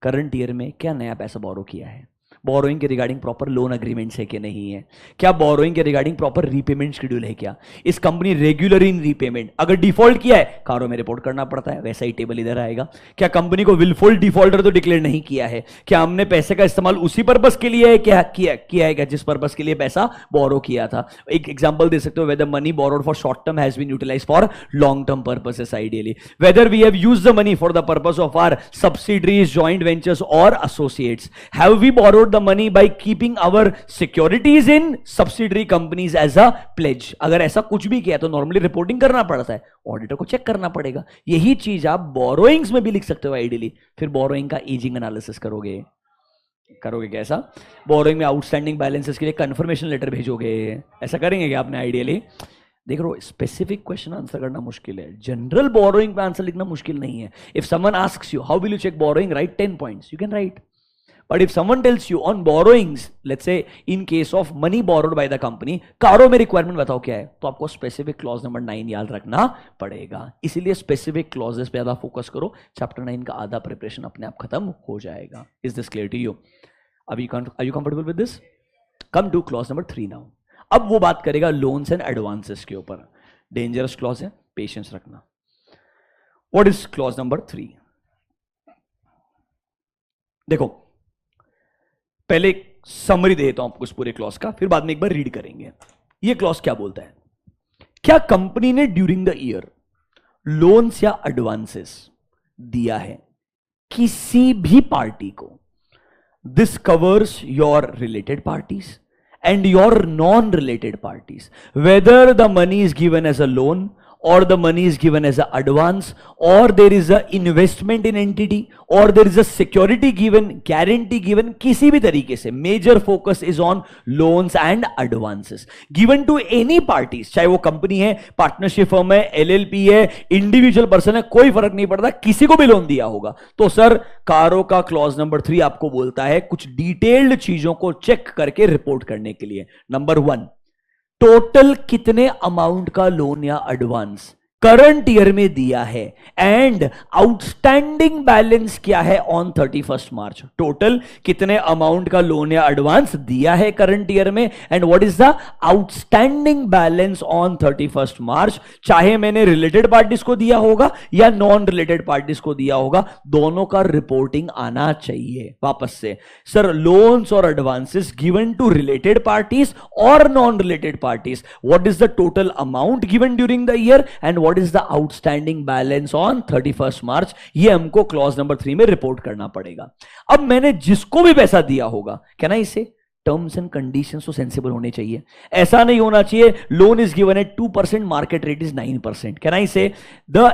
करंट ईयर में क्या नया पैसा बोरो किया है, बोरोइंग के रिगार्डिंग प्रॉपर लोन अग्रीमेंट्स है कि नहीं है, क्या बोरोइंग के रिगार्डिंग प्रॉपर रीपेमेंट शेड्यूल है, क्या इस कंपनी रेगुलर इन रीपेमेंट, अगर डिफॉल्ट किया है कारो में रिपोर्ट करना पड़ता है, वैसा ही टेबल इधर आएगा। क्या कंपनी को विलफुल डिफॉल्टर तो डिक्लेयर नहीं किया है, क्या हमने पैसे का इस्तेमाल उसी पर्पस के लिए है क्या किया है क्या जिस पर्पस के लिए पैसा बोरो किया था। एक एग्जांपल दे सकते हो, whether money borrowed for short term has been utilised for long term purposes ideally, whether we have used the money for the purpose of our subsidiaries, joint ventures और associates, have we borrowed the money by keeping our securities in subsidiary companies as a pledge. अगर ऐसा कुछ भी किया तो normally reporting करना पड़ता है, ऑडिटर को चेक करना पड़ेगा। यही चीज आप बोरोइंग्स में भी लिख सकते हो आइडियली। फिर बोरोइंग का एजिंग एनालिसिस करोगे कैसा, बोरोइंग में आउटस्टैंडिंग बैलेंसेस के लिए कंफर्मेशन लेटर भेजोगे, ऐसा करेंगे क्या आपने आइडियली। देख लो, स्पेसिफिक क्वेश्चन आंसर करना मुश्किल है, जनरल बोरोइंग पे आंसर लिखना मुश्किल नहीं है। If someone asks you how will you check borrowing, write 10 points, you can write. But if someone tells you on borrowings, let's say in case of money borrowed by the company, कारो में requirement बताओ क्या है, तो आपको specific clause number 9 याद रखना पड़ेगा। इसीलिए स्पेसिफिक क्लॉजेस पे ज्यादा फोकस करो, चैप्टर 9 का आधा प्रिपरेशन अपने आप खत्म हो जाएगा। Is this clear to you? अभी are you comfortable with this? Come to clause number 3 now. अब वो बात करेगा लोन्स एंड एडवांसेस के ऊपर। डेंजरस क्लॉज है, पेशेंस रखना। What is clause number 3? देखो, पहले समरी देता हूं आपको इस पूरे क्लॉज का, फिर बाद में एक बार रीड करेंगे। ये क्लॉज क्या बोलता है? क्या कंपनी ने ड्यूरिंग द ईयर लोन्स या एडवांसेस दिया है किसी भी पार्टी को, this covers your related parties and your non-related parties, whether the money is given as a loan or the money is given as a advance, or there is a investment in entity, or there is a security given, guarantee given, किसी भी तरीके से major focus is on loans and advances given to any parties, चाहे वो company है, partnership firm है, LLP है, individual person है, कोई फर्क नहीं पड़ता, किसी को भी लोन दिया होगा। तो सर कारो का क्लॉज नंबर 3 आपको बोलता है कुछ डिटेल्ड चीजों को चेक करके रिपोर्ट करने के लिए। नंबर 1, टोटल कितने अमाउंट का लोन या एडवांस करंट ईयर में दिया है, एंड आउटस्टैंडिंग बैलेंस क्या है ऑन 31 मार्च। टोटल कितने अमाउंट का लोन या एडवांस दिया है करंट ईयर में, and what is the outstanding balance on 31 मार्च। चाहे मैंने रिलेटेड पार्टीज को दिया होगा या नॉन रिलेटेड पार्टीज को दिया होगा, दोनों का रिपोर्टिंग आना चाहिए। वापस से, सर लोन्स और advances given to related parties और non related parties, what is the total amount given during the year and what is the outstanding balance on 31 March, ये हमको क्लॉज नंबर 3 में रिपोर्ट करना पड़ेगा। अब मैंने जिसको भी पैसा दिया होगा, क्या ना इसे टर्म्स एंड कंडीशंस तो सेंसिबल होने चाहिए। ऐसा नहीं होना चाहिए loan is given at 2%, market rate is 9%। Can I से the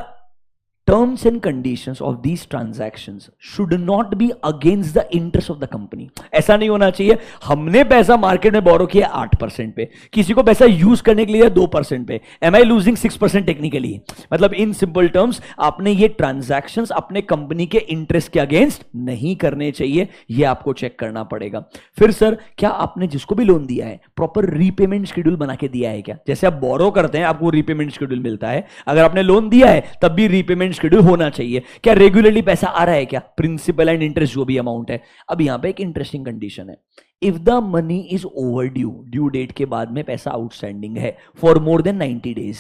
terms and conditions of these transactions should not be against the interest of the company। ऐसा नहीं होना चाहिए हमने पैसा मार्केट में बोरो किया 8% पे, किसी को पैसा यूज करने के लिए 2% पे, एम आई लूजिंग 6% टेक्निकली। मतलब इन सिंपल टर्म्स आपने ये ट्रांजैक्शंस अपने कंपनी के इंटरेस्ट के अगेंस्ट नहीं करने चाहिए, ये आपको चेक करना पड़ेगा। फिर सर क्या आपने जिसको भी लोन दिया है प्रॉपर रीपेमेंट शेड्यूल बना के दिया है क्या? जैसे आप बोरो करते हैं आपको रीपेमेंट शेड्यूल मिलता है, अगर आपने लोन दिया है तब भी रीपेमेंट शेड्यूल होना चाहिए। क्या रेगुलरली पैसा आ रहा है क्या, प्रिंसिपल एंड इंटरेस्ट जो भी अमाउंट है। अब यहां पे एक इंटरेस्टिंग कंडीशन है, if the money is over due date के बाद में पैसा आउटस्टैंडिंग है for more than 90 days,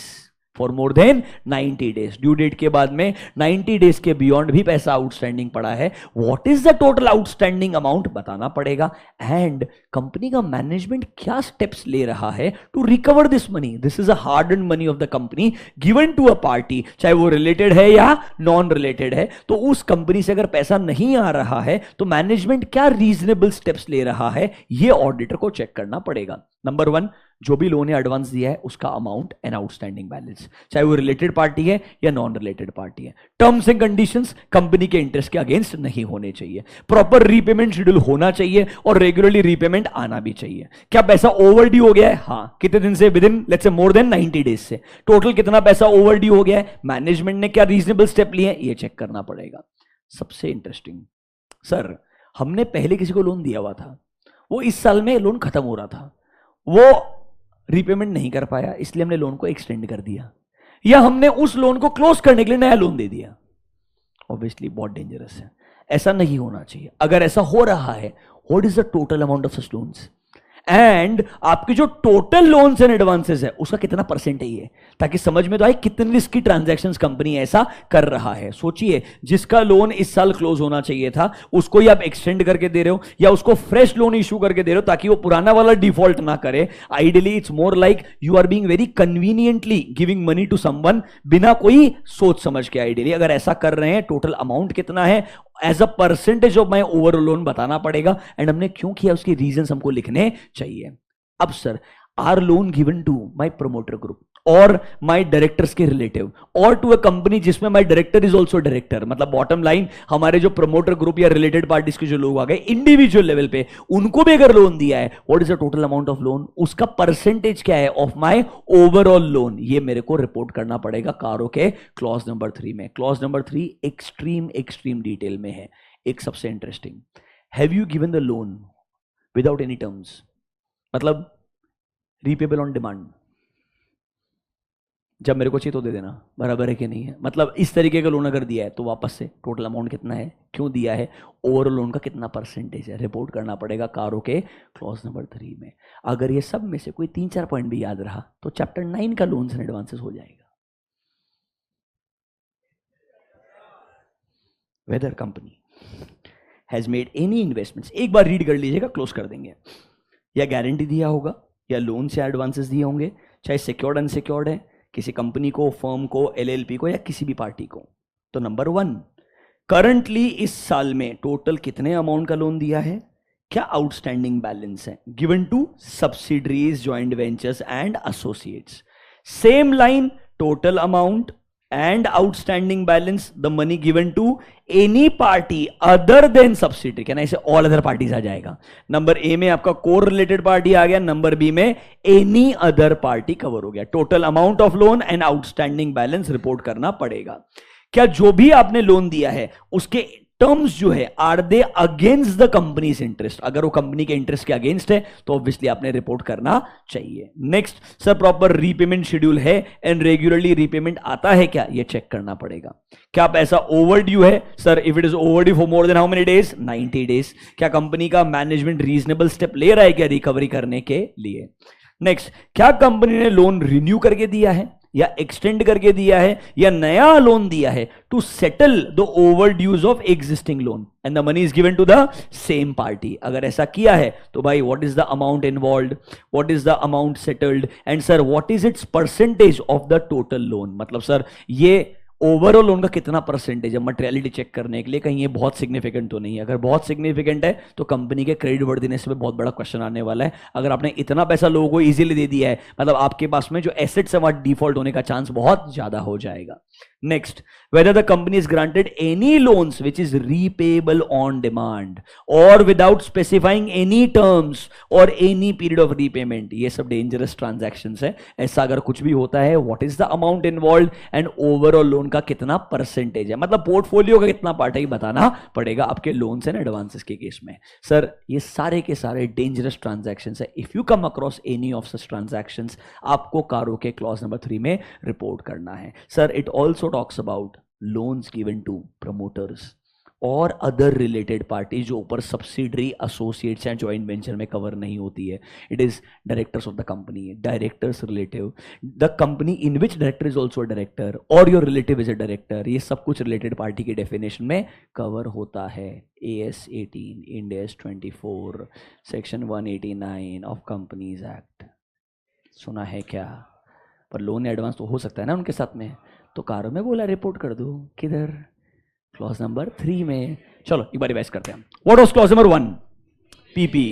for more than 90 days, due date के बाद में 90 डेज के बियॉन्ड भी पैसा आउटस्टैंडिंग पड़ा है, what is the total outstanding amount बताना पड़ेगा। एंड कंपनी का मैनेजमेंट क्या स्टेप्स ले रहा है to recover this money, this is a hard and money of the company given to a party, चाहे वो रिलेटेड है या नॉन रिलेटेड है। तो उस कंपनी से अगर पैसा नहीं आ रहा है तो मैनेजमेंट क्या रीजनेबल स्टेप्स ले रहा है, ये ऑडिटर को चेक करना पड़ेगा। नंबर 1, जो भी लोन या एडवांस दिया है उसका अमाउंट एंड आउटस्टैंडिंग बैलेंस, चाहे वो रिलेटेड पार्टी है या नॉन रिलेटेड पार्टी है। टर्म्स एंड कंडीशंस कंपनी के इंटरेस्ट के अगेंस्ट नहीं होने चाहिए, प्रॉपर रीपेमेंट शेड्यूल होना चाहिए और रेगुलरली रीपेमेंट आना भी चाहिए। क्या पैसा ओवर ड्यू हो गया है? हाँ, कितने दिन से, with in let's say more than 90 days से। टोटल कितना पैसा ओवर ड्यू हो गया है, मैनेजमेंट ने क्या रीजनेबल स्टेप लिए हैं, ये चेक करना पड़ेगा। सबसे इंटरेस्टिंग, सर हमने पहले किसी को लोन दिया हुआ था, वो इस साल में लोन खत्म हो रहा था, वो रीपेमेंट नहीं कर पाया इसलिए हमने लोन को एक्सटेंड कर दिया, या हमने उस लोन को क्लोज करने के लिए नया लोन दे दिया। ऑब्वियसली बहुत डेंजरस है, ऐसा नहीं होना चाहिए। अगर ऐसा हो रहा है, what is the total amount of such loans, and आपकी जो टोटल लोन्स एंड एडवांसेस है उसका कितना परसेंट है ये, ताकि समझ में तो आए कितनी रिस्की ट्रांजैक्शंस कंपनी ऐसा कर रहा है। सोचिए जिसका लोन इस साल क्लोज होना चाहिए था उसको ही आप एक्सटेंड करके दे रहे हो या उसको फ्रेश लोन इशू करके दे रहे हो ताकि वो पुराना वाला डिफॉल्ट ना करे। Ideally it's more like you are being very conveniently giving money to someone बिना कोई सोच समझ के। आइडियली अगर ऐसा कर रहे हैं, टोटल अमाउंट कितना है as a percentage of my overall loan बताना पड़ेगा, एंड हमने क्यों किया उसकी रीजन हमको लिखने चाहिए। अब sir are loan given to my promoter group और माई डायरेक्टर्स के रिलेटिव और टू अ कंपनी जिसमें my director is also director, मतलब बॉटम लाइन हमारे जो प्रोमोटर ग्रुप या रिलेटेड पार्टीज के जो लोग आ गए इंडिविजुअल लेवल पे, उनको भी अगर लोन दिया है, what is the total amount of loan, उसका परसेंटेज क्या है ऑफ माई ओवरऑल लोन, ये मेरे को रिपोर्ट करना पड़ेगा कारो के क्लॉज नंबर 3 में। क्लॉज नंबर 3 एक्सट्रीम डिटेल में है। एक सबसे interesting, have you given the loan without any terms, मतलब रीपेबल ऑन डिमांड, जब मेरे को चाहिए तो दे देना, बराबर है कि नहीं है। मतलब इस तरीके का लोन अगर दिया है तो वापस से टोटल अमाउंट कितना है, क्यों दिया है, ओवरऑल लोन का कितना परसेंटेज है, रिपोर्ट करना पड़ेगा कारो के क्लॉज नंबर 3 में। अगर ये सब में से कोई 3-4 पॉइंट भी याद रहा तो चैप्टर 9 का लोन्स एंड एडवांसेस हो जाएगा। Weather company has made any investments, एक बार रीड कर लीजिएगा, क्लोज कर देंगे, या गारंटी दिया होगा या लोन से एडवांसेस दिए होंगे, चाहे सिक्योर्ड अनसिक्योर्ड है, किसी कंपनी को, फर्म को, एलएलपी को, या किसी भी पार्टी को। तो नंबर 1, करंटली इस साल में टोटल कितने अमाउंट का लोन दिया है, क्या आउटस्टैंडिंग बैलेंस है, given to subsidiaries, joint ventures and associates. Same line, total amount and outstanding balance, the money given to any party other than subsidiary, कहना इसे all other parties आ जाएगा। Number A में आपका core related party आ गया, number B में any other party cover हो गया। Total amount of loan and outstanding balance report करना पड़ेगा। क्या जो भी आपने लोन दिया है उसके टर्म्स जो है, are they against the company's interest, अगर वो कंपनी के इंटरेस्ट के अगेंस्ट है तो ऑब्वियसली आपने रिपोर्ट करना चाहिए। Next, sir proper repayment schedule है एंड रेगुलरली रीपेमेंट आता है क्या, ये चेक करना पड़ेगा। क्या पैसा ओवर ड्यू है, sir if it is over due for more then how many days, 90 days. क्या कंपनी का मैनेजमेंट रीजनेबल स्टेप ले रहा है क्या रिकवरी करने के लिए। नेक्स्ट, क्या कंपनी ने लोन रिन्यू करके दिया है या एक्सटेंड करके दिया है या नया लोन दिया है to settle the over dues of existing loan and the money is given to the same party. अगर ऐसा किया है तो भाई what is the amount involved, what is the amount settled, and sir what is its percentage of the total loan. मतलब sir ये overall loan का कितना परसेंटेज है, मटेरियलिटी चेक करने के लिए कहीं ये बहुत सिग्निफिकेंट तो नहीं है। अगर बहुत सिग्निफिकेंट है तो कंपनी के क्रेडिट वर्दीनेस में बहुत बड़ा क्वेश्चन आने वाला है। अगर आपने इतना पैसा लोगों को इजीली दे दिया है, मतलब आपके पास में जो एसेट्स है वहां डिफॉल्ट होने का चांस बहुत ज्यादा हो जाएगा। Next, whether the company is granted any loans which is repayable on demand or without specifying any terms or any period of repayment, ये सब dangerous transactions है। ऐसा अगर कुछ भी होता है, what is the amount involved and overall loan का कितना परसेंटेज है, मतलब पोर्टफोलियो का कितना पार्ट है बताना पड़ेगा आपके लोन्स एंड एडवांसेस के केस में। सर ये सारे के सारे डेंजरस ट्रांजैक्शंस है। If you come across any of such transactions, आपको कारो के क्लॉज नंबर 3 में रिपोर्ट करना है। Sir it also talks about loans given to promoters और अदर रिलेटेड पार्टी जो ऊपर सब्सिडरी, एसोसिएट्स या जॉइंट वेंचर में कवर नहीं होती है। It is directors of the company, directors relative, the company in which director is also director और your relative is a director, ये सब कुछ रिलेटेड पार्टी की डेफिनेशन में कवर होता है। AS 18, Ind AS 24, section 189 of companies act. सुना है क्या? पर लोन एडवांस तो हो सकता है ना उनके साथ में, तो कारो में बोला रिपोर्ट कर दो, किधर, क्लॉज नंबर 3 में। चलो एक बार रिवाइज करते हैं। What was clause number 1? PP,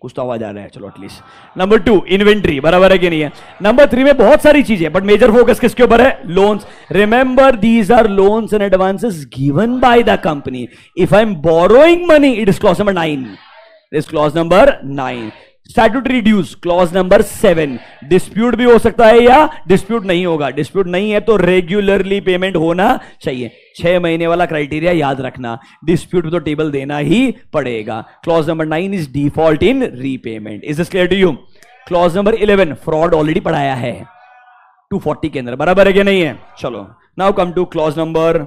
कुछ तो आवाज आ रहा है, चलो एटलीस्ट। नंबर 2 इन्वेंट्री, बराबर है कि नहीं है। नंबर 3 में बहुत सारी चीजें, बट मेजर फोकस किसके ऊपर है? Loans. Remember these are loans and advances given by the company. If I am borrowing money, it is clause number 9, it is clause number 9। Statutory dues, clause number 7। Dispute भी हो सकता है या dispute नहीं होगा। डिस्प्यूट नहीं है तो रेगुलरली पेमेंट होना चाहिए। 6 महीने वाला क्राइटेरिया याद रखना, डिस्प्यूट तो टेबल देना ही पड़ेगा। Clause number 9 is default in repayment. Is this clear to you? Clause number 11 fraud already पढ़ाया है 240 के अंदर, बराबर है कि नहीं है? चलो now come to clause number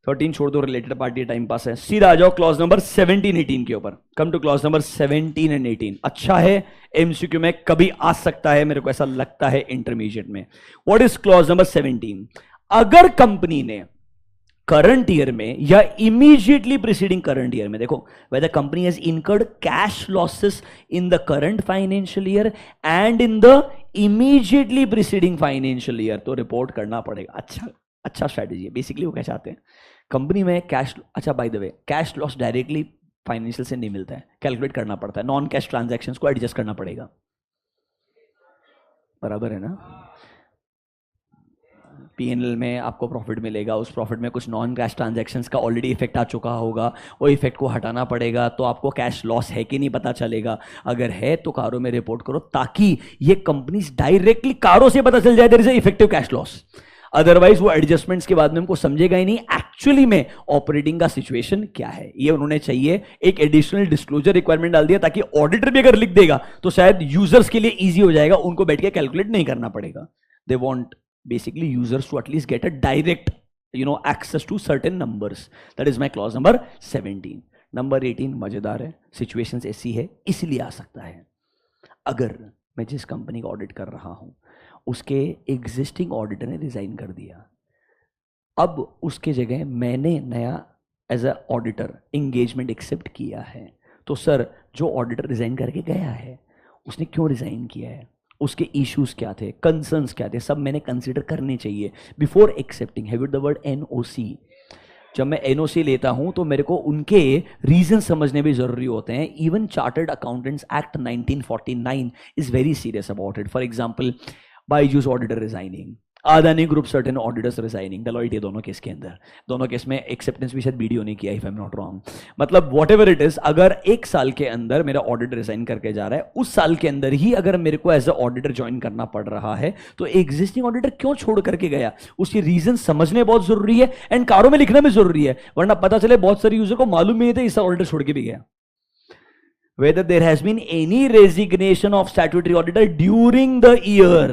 13, छोड़ दो, रिलेटेड पार्टी टाइम पास है। सीधा आ जाओ क्लॉज नंबर 17, 18 के ऊपर। कम टू क्लॉज नंबर 17 एंड 18। अच्छा है, एमसीक्यू में कभी आ सकता है, मेरे को ऐसा लगता है इंटरमीडिएट में। What is clause number 17? अगर कंपनी ने करंट ईयर में या इमीडिएटली प्रीसीडिंग करंट ईयर में, देखो whether company has incurred cash losses in the current financial year and in the immediately preceding financial year, तो रिपोर्ट करना पड़ेगा। अच्छा स्ट्रैटेजी है। बेसिकली वो क्या चाहते हैं, कंपनी में कैश, अच्छा by the way cash loss directly financial से नहीं मिलता है, कैलकुलेट करना पड़ता है, नॉन कैश ट्रांजैक्शंस को एडजस्ट करना पड़ेगा, बराबर है ना? P&L में आपको प्रॉफिट मिलेगा, उस प्रॉफिट में कुछ नॉन कैश ट्रांजैक्शंस का ऑलरेडी इफेक्ट आ चुका होगा, वो इफेक्ट को हटाना पड़ेगा, तो आपको कैश लॉस है कि नहीं पता चलेगा। अगर है तो कारो में रिपोर्ट करो, ताकि ये कंपनीज डायरेक्टली कारो से पता चल जाए there is effective cash loss. Otherwise वो एडजस्टमेंट्स के बाद में हमको समझेगा ही नहीं एक्चुअली में ऑपरेटिंग का सिचुएशन क्या है। ये उन्होंने चाहिए एक एडिशनल डिस्क्लोजर रिक्वायरमेंट डाल दिया, ताकि ऑडिटर भी अगर लिख देगा तो शायद यूजर्स के लिए इजी हो जाएगा, उनको बैठ के कैलकुलेट नहीं करना पड़ेगा। They want basically users to at least get a direct access to certain numbers. That is my clause number 17. Number 18 मजेदार है, सिचुएशंस ऐसी है इसलिए आ सकता है। अगर मैं जिस कंपनी का ऑडिट कर रहा हूं उसके एग्जिस्टिंग ऑडिटर ने रिजाइन कर दिया, अब उसके जगह मैंने नया as a auditor engagement accept किया है, तो सर जो ऑडिटर रिजाइन करके गया है उसने क्यों रिजाइन किया है, उसके इश्यूज क्या थे, कंसर्न्स क्या थे, सब मैंने कंसीडर करने चाहिए before accepting. Have you the word NOC? जब मैं एनओसी लेता हूं तो मेरे को उनके रीजन समझने भी जरूरी होते हैं। Even chartered accountants act 1949 is very serious about it. For example Byju's auditor resigning, Adani group certain auditors resigning, Deloitte, ये दोनों केस के अंदर, दोनों केस में एक्सेप्टेंस भी शायद वीडियो नहीं किया if I am not wrong. मतलब वॉट एवर इट इज, अगर एक साल के अंदर मेरा ऑडिटर रिजाइन करके जा रहा है, उस साल के अंदर ही अगर मेरे को एज अ ऑडिटर ज्वाइन करना पड़ रहा है, तो एग्जिस्टिंग ऑडिटर क्यों छोड़ करके गया, उसकी रीजन समझने बहुत जरूरी है एंड कारों में लिखना भी जरूरी है, वरना पता चले बहुत सारे यूजर को मालूम नहीं था इस ऑडिटर छोड़ के भी गया। Whether there has been any resignation of statutory auditor during the year,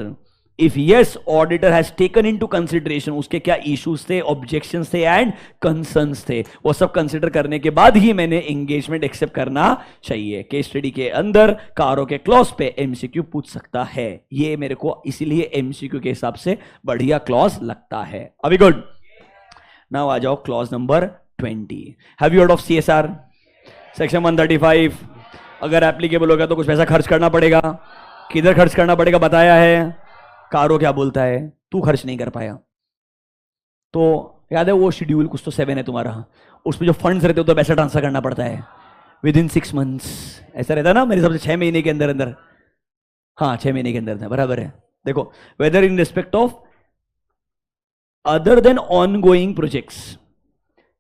if yes, auditor has taken into consideration उसके क्या issues थे, objections थे and concerns थे, वो सब consider करने के बाद ही मैंने engagement accept करना चाहिए। केस स्टडी के अंदर कारों के क्लॉज पे MCQ पूछ सकता है, ये मेरे को इसीलिए MCQ के हिसाब से बढ़िया क्लॉज लगता है। अभी गुड, नाउ आ जाओ clause number 20। Have you heard of CSR section 135? अगर एप्लीकेबल होगा तो कुछ पैसा खर्च करना पड़ेगा, किधर खर्च करना पड़ेगा बताया है। कारो क्या बोलता है, तू खर्च नहीं कर पाया तो याद है वो शेड्यूल कुछ तो 7 है तुम्हारा, उसमें जो फंड्स रहते हो तो पैसा ट्रांसफर करना पड़ता है विद इन 6 मंथ्स, ऐसा रहता है ना मेरे हिसाब से 6 महीने के अंदर अंदर, हाँ 6 महीने के अंदर था, बराबर है। देखो, whether in respect of other than ongoing projects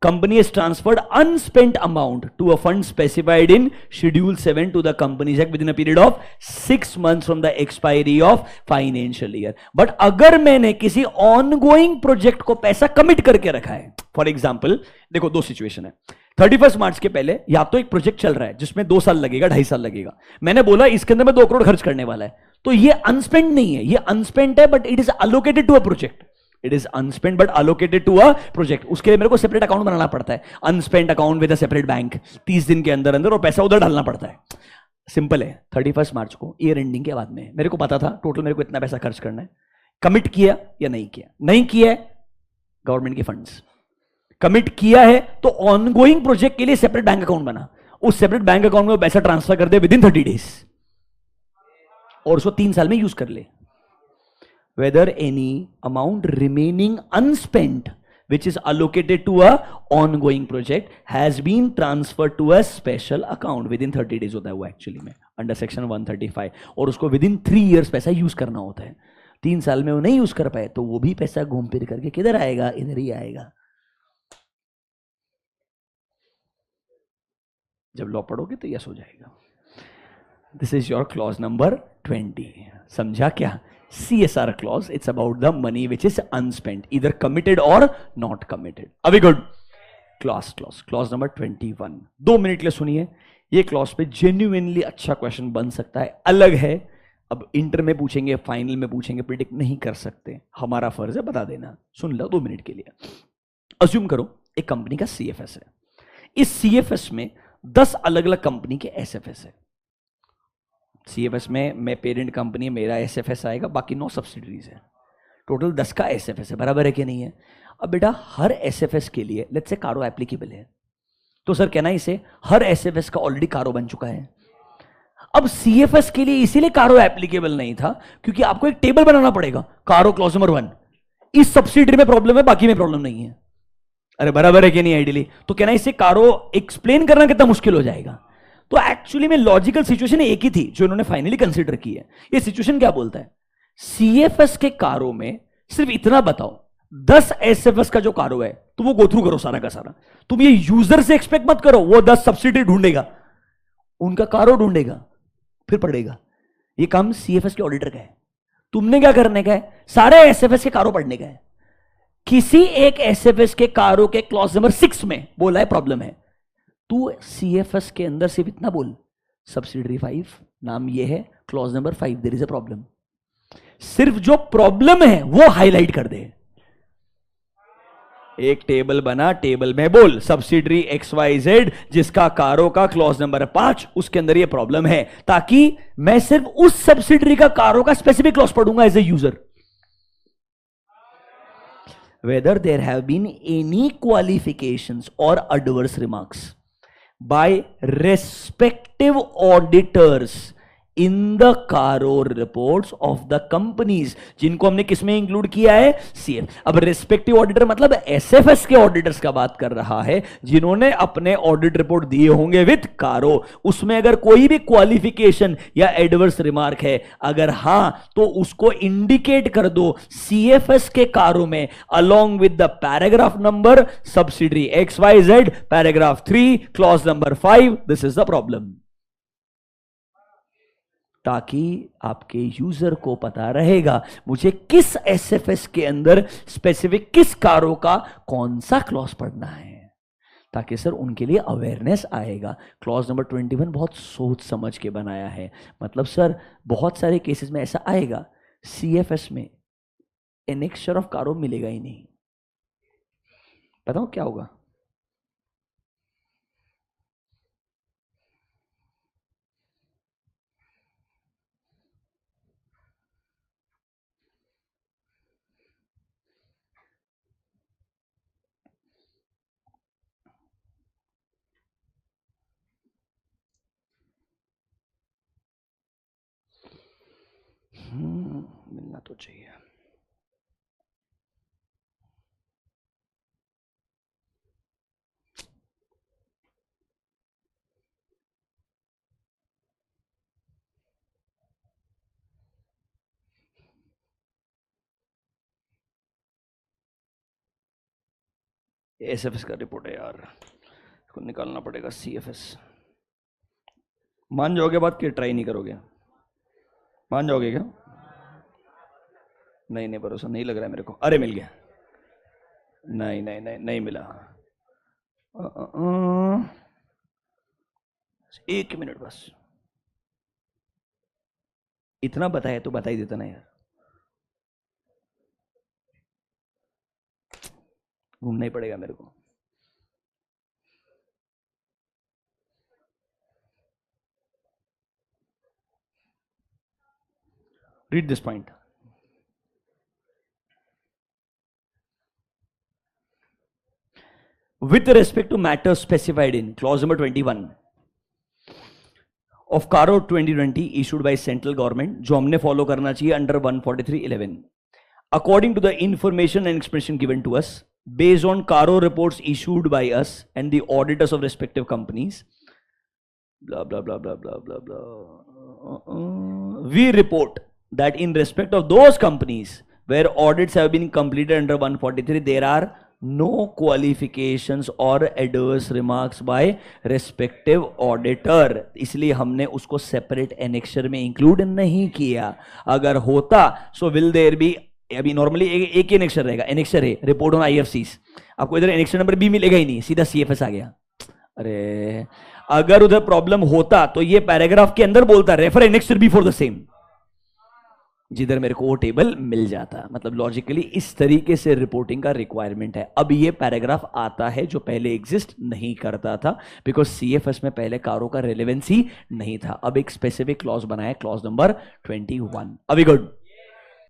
company has transferred unspent amount to a fund specified in schedule 7 to the companies act within a period of 6 months from the expiry of financial year। but अगर मैंने किसी ongoing project को पैसा commit करके रखा है, for example देखो दो सिचुएशन है, 31 मार्च के पहले या तो एक प्रोजेक्ट चल रहा है जिसमें 2 साल लगेगा, 2.5 साल लगेगा, मैंने बोला इसके अंदर मैं 2 करोड़ खर्च करने वाला है, तो ये अनस्पेंट नहीं है, ये अनस्पेंट है but it is allocated to a project, it is unspent but allocated to a project. उसके लिए मेरे को सेपरेट अकाउंट बनाना पड़ता है, unspent account with a separate bank, 30 दिन के अंदर अंदर और पैसा उधर डालना पड़ता है। सिंपल है, 31 मार्च को ईयर एंडिंग के बाद में मेरे को पता था टोटल मेरे को इतना पैसा खर्च करना है, कमिट किया या नहीं किया, नहीं किया है गवर्नमेंट के फंड्स, कमिट किया है तो ऑनगोइंग प्रोजेक्ट के लिए सेपरेट बैंक अकाउंट बना, उस सेपरेट बैंक अकाउंट में पैसा ट्रांसफर कर दे विद इन 30 डेज और उसको 3 साल में यूज कर ले। whether any amount remaining unspent which is allocated to a ongoing project has been transferred to a special account within 30 days होता है वो एक्चुअली में अंडर सेक्शन 135, और उसको विदिन 3 years पैसा यूज करना होता है। 3 साल में वो नहीं यूज कर पाए तो वो भी पैसा घूम फिर करके किधर आएगा, इधर ही आएगा। जब लॉ पढ़ोगे तो यस हो जाएगा। This is your clause number 20। समझा क्या? CSR clause, it's about the money which is unspent, either committed or not committed. अभी गुड, क्लॉज नंबर 21। 2 मिनट के लिए सुनिए, ये क्लॉज पे जेन्युइनली अच्छा क्वेश्चन बन सकता है, अलग है। अब इंटर में पूछेंगे, फाइनल में पूछेंगे, प्रिडिक्ट नहीं कर सकते, हमारा फर्ज है बता देना। सुन लो 2 मिनट के लिए। अज्यूम करो एक कंपनी का CFS है, इस CFS में 10 अलग अलग कंपनी के SFS है। CFS में मैं पेरेंट कंपनी, मेरा SFS आएगा, बाकी 9 सब्सिडरीज है, टोटल 10 का SFS है, बराबर है कि नहीं है? अब बेटा हर SFS के लिए लेट्स से कारो एप्लीकेबल है, तो सर कहना इसे हर SFS का ऑलरेडी कारो बन चुका है। अब CFS के लिए इसीलिए कारो एप्लीकेबल नहीं था क्योंकि आपको एक टेबल बनाना पड़ेगा, कारो क्लॉज नंबर 1, इस सब्सिडरी में प्रॉब्लम है, बाकी में प्रॉब्लम नहीं है। अरे बराबर है कि नहीं आइडियली? तो कहना इसे कारो एक्सप्लेन करना कितना मुश्किल हो जाएगा। तो एक्चुअली में लॉजिकल सिचुएशन एक ही थी जो इन्होंने फाइनली कंसीडर की है। ये सिचुएशन क्या बोलता है, CFS के कारो में सिर्फ इतना बताओ, 10 SFS का जो कारो है तो वो गो थ्रू करो सारा का सारा। तुम ये यूजर से एक्सपेक्ट मत करो वो 10 सब्सिडी ढूंढेगा, उनका कारो ढूंढेगा फिर पढ़ेगा। ये काम CFS के ऑडिटर का है। तुमने क्या करने का है, सारे SFS के कारो पढ़ने का है। किसी एक SFS के कारो के क्लॉज नंबर 6 में बोला है प्रॉब्लम है, तू CFS के अंदर सिर्फ इतना बोल, सब्सिडरी 5 नाम ये है, clause number 5 there is a problem. सिर्फ जो प्रॉब्लम है वो हाईलाइट कर दे। एक टेबल बना, टेबल में बोल सब्सिडरी XYZ जिसका कारो का क्लॉज नंबर 5, उसके अंदर ये प्रॉब्लम है, ताकि मैं सिर्फ उस सब्सिडरी का कारो का स्पेसिफिक क्लॉज पढ़ूंगा as a user. whether there have been any qualifications or adverse remarks by respective auditors in the कारो रिपोर्ट्स ऑफ द कंपनीज, जिनको हमने किसमें इंक्लूड किया है, सीएफ। अब रेस्पेक्टिव ऑडिटर मतलब एसएफएस के ऑडिटर्स का बात कर रहा है, जिन्होंने अपने ऑडिट रिपोर्ट दिए होंगे विद कारो। उसमें अगर कोई भी क्वालिफिकेशन या एडवर्स रिमार्क है, अगर हां तो उसको इंडिकेट कर दो सीएफएस के कारो में along with the paragraph number subsidiary XYZ paragraph 3 clause number 5। This is the problem, ताकि आपके यूजर को पता रहेगा मुझे किस एसएफएस के अंदर स्पेसिफिक किस कारो का कौन सा क्लॉज पढ़ना है, ताकि सर उनके लिए अवेयरनेस आएगा। क्लॉज नंबर 21 बहुत सोच समझ के बनाया है। मतलब सर बहुत सारे केसेस में ऐसा आएगा सीएफएस में एनेक्स्चर ऑफ कारो मिलेगा ही नहीं। बताओ क्या होगा? मिलना तो चाहिए। एसएफएस का रिपोर्ट है यार, इसको निकालना पड़ेगा। सीएफएस मान जाओगे बात कि ट्राई नहीं करोगे? मान जाओगे क्या? नहीं नहीं, भरोसा नहीं लग रहा है मेरे को। अरे मिल गया। नहीं नहीं नहीं नहीं मिला। एक मिनट बस, इतना बताया तो बता ही देता ना यार, ढूंढना ही पड़ेगा मेरे को। Read this point. With respect to matters specified in clause number 21 of CARO 2020 issued by central government, जो हमने फॉलो करना चाहिए under 143(11), according to the information and expression given to us based on CARO reports issued by us and the auditors of respective companies, blah blah blah blah blah blah blah, we report that in respect of those companies where audits have been completed under 143, there are no qualifications or adverse remarks by respective auditor। इसलिए हमने उसको separate annexure में include नहीं किया। अगर होता so will there be, अभी normally एक ही एनेक्सर रहेगा, एनेक्सर है रिपोर्ट ऑन आईएफसीज, आपको इधर एनेक्सर नंबर बी मिलेगा ही नहीं, सीधा सीएफएस आ गया। अरे अगर उधर प्रॉब्लम होता तो ये पैराग्राफ के अंदर बोलता refer annexure B for the same, जिधर मेरे को वो टेबल मिल जाता। मतलब लॉजिकली इस तरीके से रिपोर्टिंग का रिक्वायरमेंट है। अब ये पैराग्राफ आता है जो पहले एग्जिस्ट नहीं करता था, बिकॉज सीएफएस में पहले कारो का रेलेवेंसी नहीं था। अब एक स्पेसिफिक क्लॉज बनाया, क्लॉज नंबर 21। अभी गुड।